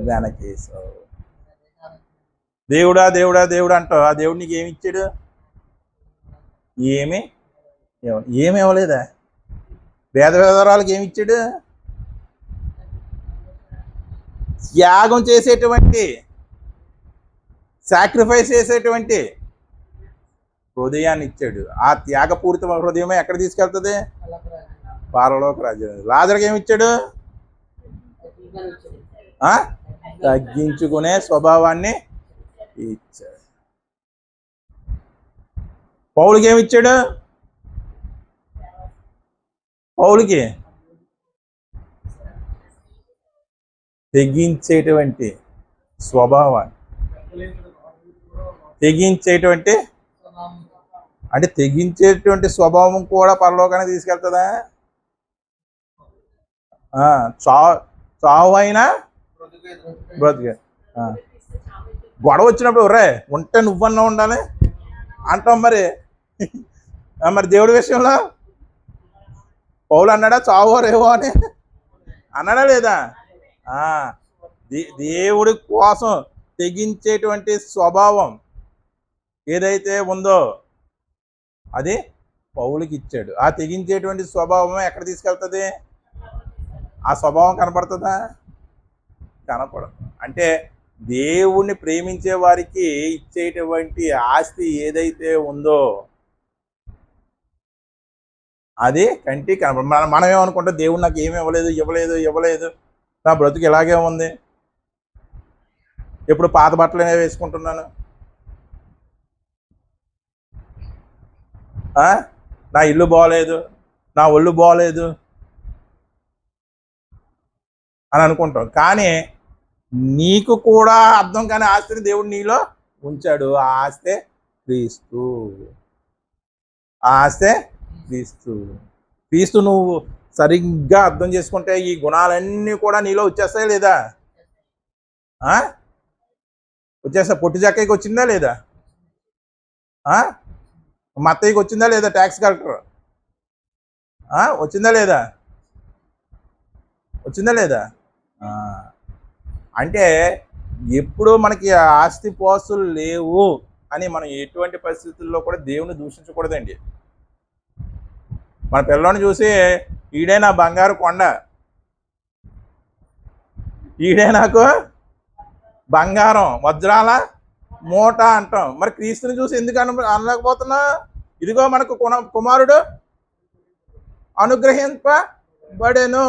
[SPEAKER 1] వెనకేసావు, దేవుడా దేవుడా దేవుడు అంటావు. ఆ దేవుడు నీకు ఏమి ఇచ్చాడు? ఏమి ఇవ్వలేదా? వేదరాలకు ఏమి ఇచ్చాడు? త్యాగం చేసేటువంటి, సాక్రిఫైస్ చేసేటువంటి హృదయాన్ని ఇచ్చాడు. ఆ త్యాగపూరిత హృదయమే ఎక్కడ తీసుకెళ్తుంది? పరలోక రాజ్యం. లాజరుకి ఏమి ఇచ్చాడు? తగ్గించుకునే స్వభావాన్ని ఇచ్చాడు. పౌలుకి ఏమి ఇచ్చాడు? పౌలుకి తెగించేటువంటి స్వభావాన్ని, అంటే తెగించేటువంటి స్వభావం కూడా పరలోకానికి తీసుకెళ్తుందా? చావు అయినా బ్రతికే. గొడవ వచ్చినప్పుడు రే ఉంటే నువ్వన్నా ఉండాలి అంటాం. మరి దేవుడి విషయంలో పౌలు అన్నాడా చావో రేవో అని? అన్నాడా లేదా? దేవుడి కోసం తెగించేటువంటి స్వభావం ఏదైతే ఉందో అది పౌలుకి ఇచ్చాడు. ఆ తెగించేటువంటి స్వభావం ఎక్కడ తీసుకెళ్తుంది? ఆ స్వభావం కనపడుతుందా? కనపడదు. అంటే దేవుణ్ణి ప్రేమించే వారికి ఇచ్చేటువంటి ఆస్తి ఏదైతే ఉందో అది కంటికి కనపడదు. మనం ఏమనుకుంటాం? దేవుడు నాకు ఏమి ఇవ్వలేదు, నా బ్రతుకు ఇలాగే ఉంది, ఎప్పుడు పాత బట్టలనే వేసుకుంటున్నాను, నా ఇల్లు బాగోలేదు, నా ఒళ్ళు బాగోలేదు అని అనుకుంటాం. కానీ నీకు కూడా అర్థం కాని ఆస్తిని దేవుడు నీలో ఉంచాడు. ఆ ఆస్తే క్రీస్తు. క్రీస్తు నువ్వు సరిగ్గా అర్థం చేసుకుంటే ఈ గుణాలన్నీ కూడా నీలో వచ్చేస్తాయి లేదా? వచ్చేస్తా. పొట్టి జక్కయ్యకి వచ్చిందా లేదా? మా అత్తయ్యకి వచ్చిందా లేదా? ట్యాక్స్ కలెక్టర్ వచ్చిందా లేదా? అంటే ఎప్పుడు మనకి ఆస్తి పోస్తులు లేవు అని మనం ఎటువంటి పరిస్థితుల్లో కూడా దేవుని దూషించకూడదండి. మన పిల్లోని చూసి ఈడే నా బంగారు కొండ, ఈడే నాకు బంగారం వజ్రాల మూట అంటాం. మరి క్రీస్తుని చూసి ఎందుకు అనలేకపోతున్నా? ఇదిగో మనకు కుమారుడు అనుగ్రహింపబడెను.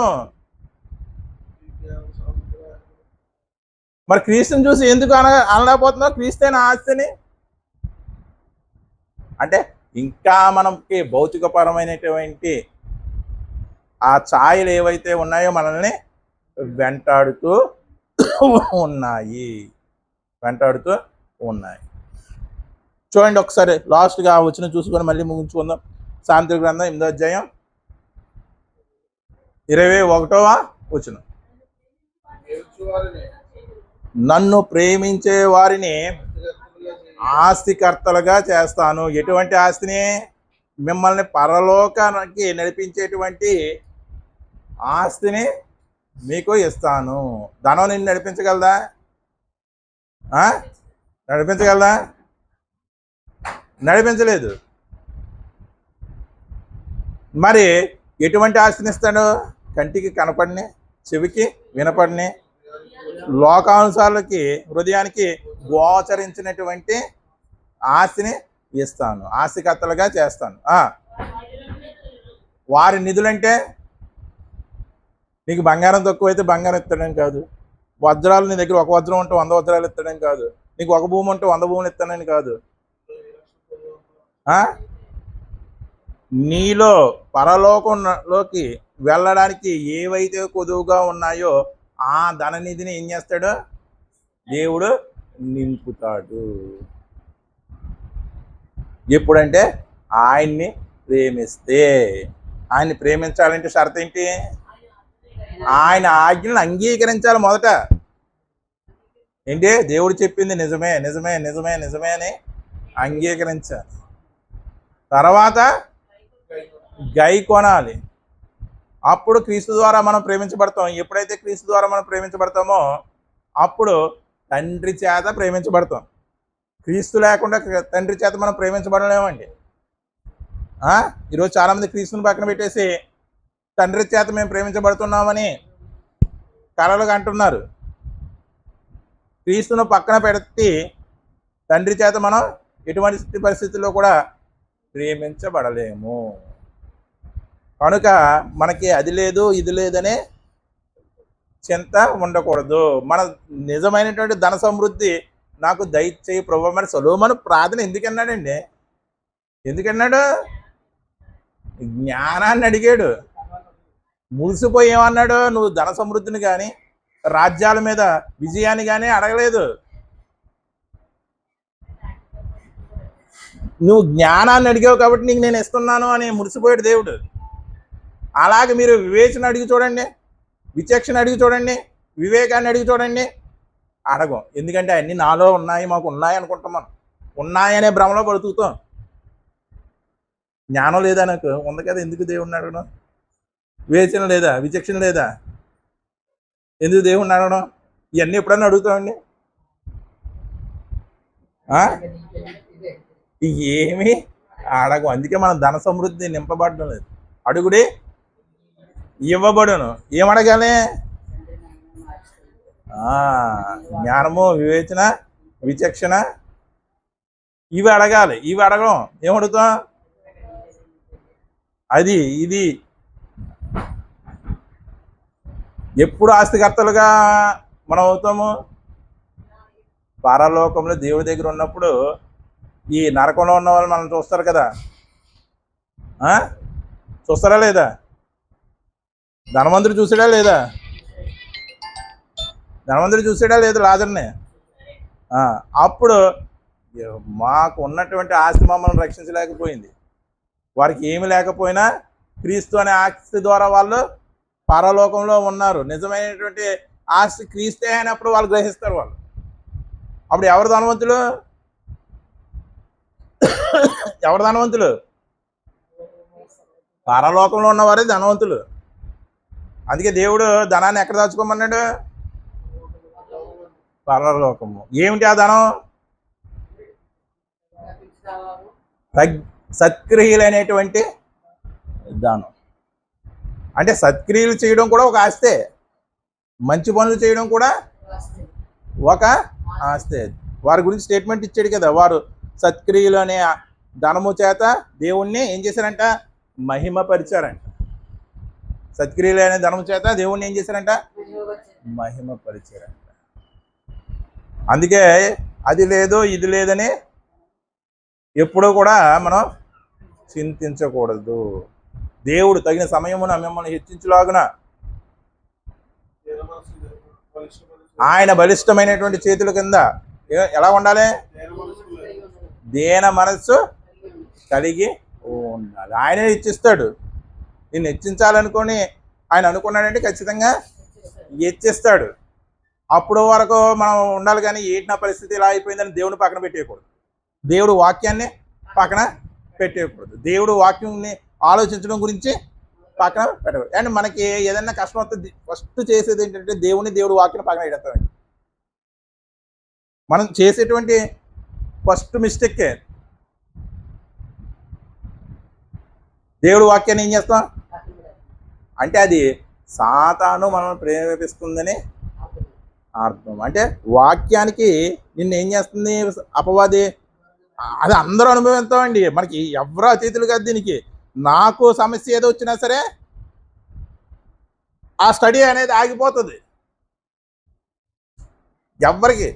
[SPEAKER 1] మరి క్రీస్తుని చూసి ఎందుకు అనలేకపోతున్నావు? క్రీస్తైన ఆస్తిని అంటే ఇంకా మనకి భౌతికపరమైనటువంటి ఆ ఛాయలు ఏవైతే ఉన్నాయో మనల్ని వెంటాడుతూ ఉన్నాయి. చూడండి ఒకసారి లాస్ట్గా వచ్చిన చూసుకొని మళ్ళీ ముగించుకుందాం. సామెతల గ్రంథం 8వ అధ్యాయం 21వ వచనం. నన్ను ప్రేమించే వారిని ఆస్తికర్తలుగా చేస్తాను. ఎటువంటి ఆస్తిని? మిమ్మల్ని పరలోకానికి నడిపించేటువంటి ఆస్తిని మీకు ఇస్తాను. ధనం నిన్ను నడిపించగలదా? నడిపించగలదా? నడిపించలేదు. మరి ఎటువంటి ఆస్తిని ఇస్తాడు? కంటికి కనపడిని, చెవికి వినపడిని, లోకానుసారులకి హృదయానికి గోచరించినటువంటి ఆస్తిని ఇస్తాను. ఆస్తికర్తలుగా చేస్తాను. వారి నిధులంటే నీకు బంగారం తక్కువైతే బంగారం ఇస్తాడని కాదు, వజ్రాలు నీ దగ్గర ఒక వజ్రం ఉంటే 100 వజ్రాలు ఇస్తాడని కాదు, నీకు ఒక భూమి ఉంటే 100 భూములు ఇస్తాడని కాదు. నీలో పరలోకంలోకి వెళ్ళడానికి ఏవైతే కొదువుగా ఉన్నాయో ఆ ధననిధిని ఏం చేస్తాడు? దేవుడు నింపుతాడు. ఎప్పుడంటే ఆయన్ని ప్రేమిస్తే. ఆయన్ని ప్రేమించాలంటే షరతు ఏంటి? ఆయన ఆజ్ఞలను అంగీకరించాలి మొదట. ఏంటి? దేవుడు చెప్పింది నిజమే నిజమే నిజమే నిజమే అని అంగీకరించాలి. తర్వాత గై కొనాలి. అప్పుడు క్రీస్తు ద్వారా మనం ప్రేమించబడతాం. ఎప్పుడైతే క్రీస్తు ద్వారా మనం ప్రేమించబడతామో అప్పుడు తండ్రి చేత ప్రేమించబడతాం. క్రీస్తు లేకుండా తండ్రి చేత మనం ప్రేమించబడలేమండి. ఈరోజు చాలామంది క్రీస్తుని పక్కన పెట్టేసి తండ్రి చేత మేము ప్రేమించబడుతున్నామని కలలుగా అంటున్నారు. క్రీస్తును పక్కన పెట్టి తండ్రి చేత మనం ఎటువంటి పరిస్థితుల్లో కూడా ప్రేమించబడలేము. కనుక మనకి అది లేదు ఇది లేదనే చింత ఉండకూడదు. మన నిజమైనటువంటి ధన సమృద్ధి నాకు దయచేయి ప్రభువా. మరి సొలొమోను ప్రార్థన ఎందుకన్నాడండి? ఎందుకన్నాడు? జ్ఞానాన్ని అడిగాడు. మురిసిపోయి ఏమన్నాడు? నువ్వు ధన సమృద్ధిని కానీ రాజ్యాల మీద విజయాన్ని కానీ అడగలేదు. నువ్వు జ్ఞానాన్ని అడిగావు కాబట్టి నీకు నేను ఇస్తున్నాను అని మురిసిపోయాడు దేవుడు. అలాగే మీరు వివేచన అడిగి చూడండి, విచక్షణ అడిగి చూడండి, వివేకాన్ని అడిగి చూడండి. అడగం. ఎందుకంటే అన్నీ నాలో ఉన్నాయి, మాకు ఉన్నాయి అనుకుంటాం. మనం ఉన్నాయనే భ్రమలో బ్రతుకుతాం. జ్ఞానం లేదా? నాకు ఉంది కదా, ఎందుకు దేవుడిని అడగడం? వివేచన లేదా? విచక్షణ లేదా? ఎందుకు దేవుడిని అడగడం? ఇవన్నీ ఎప్పుడన్నా అడుగుతామండి? ఏమి అడగం. అందుకే మనం ధన సమృద్ధి నింపబడడం లేదు. అడుగుడి ఇవ్వబడును. ఏమడగాలి? జ్ఞానము, వివేచన, విచక్షణ ఇవి అడగాలి. ఇవి అడగం. ఏమడుగుతాం? అది ఇది. ఎప్పుడు ఆస్తికర్తలుగా మనం అవుతాము? పరలోకంలో దేవుడి దగ్గర ఉన్నప్పుడు. ఈ నరకంలో ఉన్న వాళ్ళు మనం చూస్తారు కదా, చూస్తారా లేదా? ధనవంతుడు చూసాడా లేదా? ధనవంతుడు చూసాడా లేదా లాజర్ని? అప్పుడు మాకు ఉన్నటువంటి ఆస్తి మమ్మల్ని రక్షించలేకపోయింది. వారికి ఏమి లేకపోయినా క్రీస్తు అనే ఆస్తి ద్వారా వాళ్ళు పరలోకంలో ఉన్నారు. నిజమైనటువంటి ఆస్తి క్రీస్తే అయినప్పుడు వాళ్ళు గ్రహిస్తారు. వాళ్ళు అప్పుడు ఎవరు ధనవంతులు? ఎవరు ధనవంతులు? పరలోకంలో ఉన్నవారే ధనవంతులు. అందుకే దేవుడు ధనాన్ని ఎక్కడ దాచుకోమన్నాడు? పరలోకము. ఏమిటి ఆ ధనం? సత్క్రియలైనటువంటి దానం. అంటే సత్క్రియలు చేయడం కూడా ఒక ఆస్తే, మంచి పనులు చేయడం కూడా ఒక ఆస్తే. వారి గురించి స్టేట్మెంట్ ఇచ్చాడు కదా, వారు సత్క్రియలు అనే ధనము చేత దేవుణ్ణి ఏం చేశారంట? మహిమపరిచారంట. సత్క్రియలు అనే ధనము చేత దేవుణ్ణి ఏం చేశారంట? మహిమపరిచారంట. అందుకే అది లేదు ఇది లేదని ఎప్పుడూ కూడా మనం చింతించకూడదు. దేవుడు తగిన సమయమున మిమ్మల్ని హెచ్చించులాగున ఆయన బలిష్టమైనటువంటి చేతుల కింద ఎలా ఉండాలి? దేన మనస్సు కలిగి ఉండాలి. ఆయనే హెచ్చిస్తాడు. నిన్ను హెచ్చించాలనుకొని ఆయన అనుకున్నాడంటే ఖచ్చితంగా హెచ్చిస్తాడు. అప్పుడు వరకు మనం ఉండాలి, కానీ ఏంటి నా పరిస్థితి ఇలా అయిపోయిందని దేవుని పక్కన పెట్టేయకూడదు. దేవుడు వాక్యాన్ని పక్కన పెట్టేయకూడదు. దేవుడు వాక్యాన్ని ఆలోచించడం గురించి పక్కన పెట్టకూడదు. అండ్ మనకి ఏదైనా కష్టం వస్తుంది, ఫస్ట్ చేసేది ఏంటంటే దేవుడు వాక్యాన్ని పక్కన పెట్టేస్తామండి. మనం చేసేటువంటి ఫస్ట్ మిస్టేకే దేవుడు వాక్యాన్ని ఏం చేస్తాం అంటే అది సాతాను మనల్ని ప్రేరేపిస్తుందని అర్థం. అంటే వాక్యానికి నిన్ను ఏం చేస్తుంది అపవాది? అది అందరూ అనుభవిస్తామండి. మనకి ఎవరు అతిథులు కాదు దీనికి. నాకు సమస్య ఏదో వచ్చినా సరే ఆ స్టడీ అనేది ఆగిపోతుంది. ఎవరికి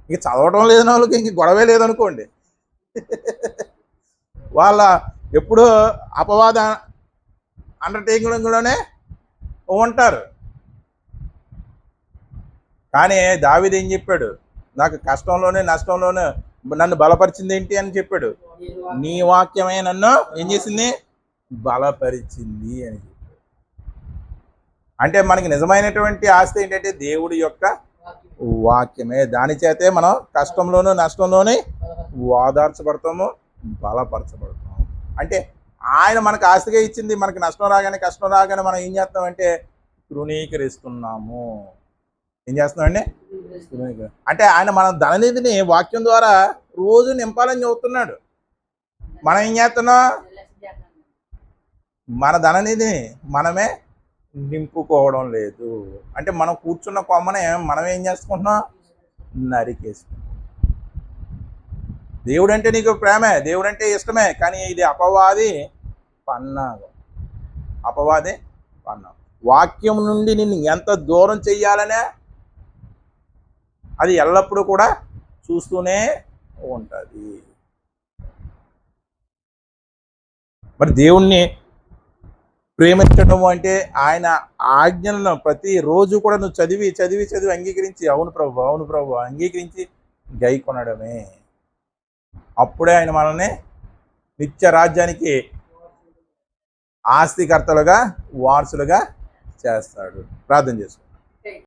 [SPEAKER 1] ఇంక చదవటం లేదని వాళ్ళకి ఇంక గొడవే లేదనుకోండి, వాళ్ళ ఎప్పుడు అపవాద అండర్టేకింగ్లోనే ఉంటారు. కానీ దావీదు ఏం చెప్పాడు? నాకు కష్టంలోనే నష్టంలోనే నన్ను బలపరిచింది ఏంటి అని చెప్పాడు. నీ వాక్యమే నన్ను ఏం చేసింది? బలపరిచింది అని చెప్పాడు. అంటే మనకి నిజమైనటువంటి ఆస్తి ఏంటంటే దేవుడి యొక్క వాక్యమే. దాని చేతే మనం కష్టంలోనూ నష్టంలోనే ఓదార్చబడతాము, బలపరచబడతాము. అంటే ఆయన మనకు ఆస్తిగా ఇచ్చింది. మనకి నష్టం రాగానే కష్టం రాగానే మనం ఏం చేస్తామంటే తృణీకరిస్తున్నాము. ఏం చేస్తున్నామండి? అంటే ఆయన మన ధననిధిని వాక్యం ద్వారా రోజు నింపాలని చెబుతున్నాడు. మనం ఏం చేస్తున్నాం? మన ధననిధిని మనమే నింపుకోవడం లేదు. అంటే మనం కూర్చున్న కొమ్మనే మనం ఏం చేసుకుంటున్నాం? నరికేసుకుంటున్నాం. దేవుడు అంటే నీకు ప్రేమే, దేవుడు అంటే ఇష్టమే, కానీ ఇది అపవాది పన్నాగం. అపవాది పన్నాగం. వాక్యం నుండి నిన్ను ఎంత దూరం చెయ్యాలనే అది ఎల్లప్పుడూ కూడా చూస్తూనే ఉంటుంది. మరి దేవుణ్ణి ప్రేమించడము అంటే ఆయన ఆజ్ఞలను ప్రతిరోజు కూడా నువ్వు చదివి చదివి చదివి అంగీకరించి అవును ప్రభు అంగీకరించి గైకొనడమే. అప్పుడే ఆయన మనల్ని నిత్య రాజ్యానికి ఆస్తికర్తలుగా వారసులుగా చేస్తాడు. ప్రార్థన చేసుకో.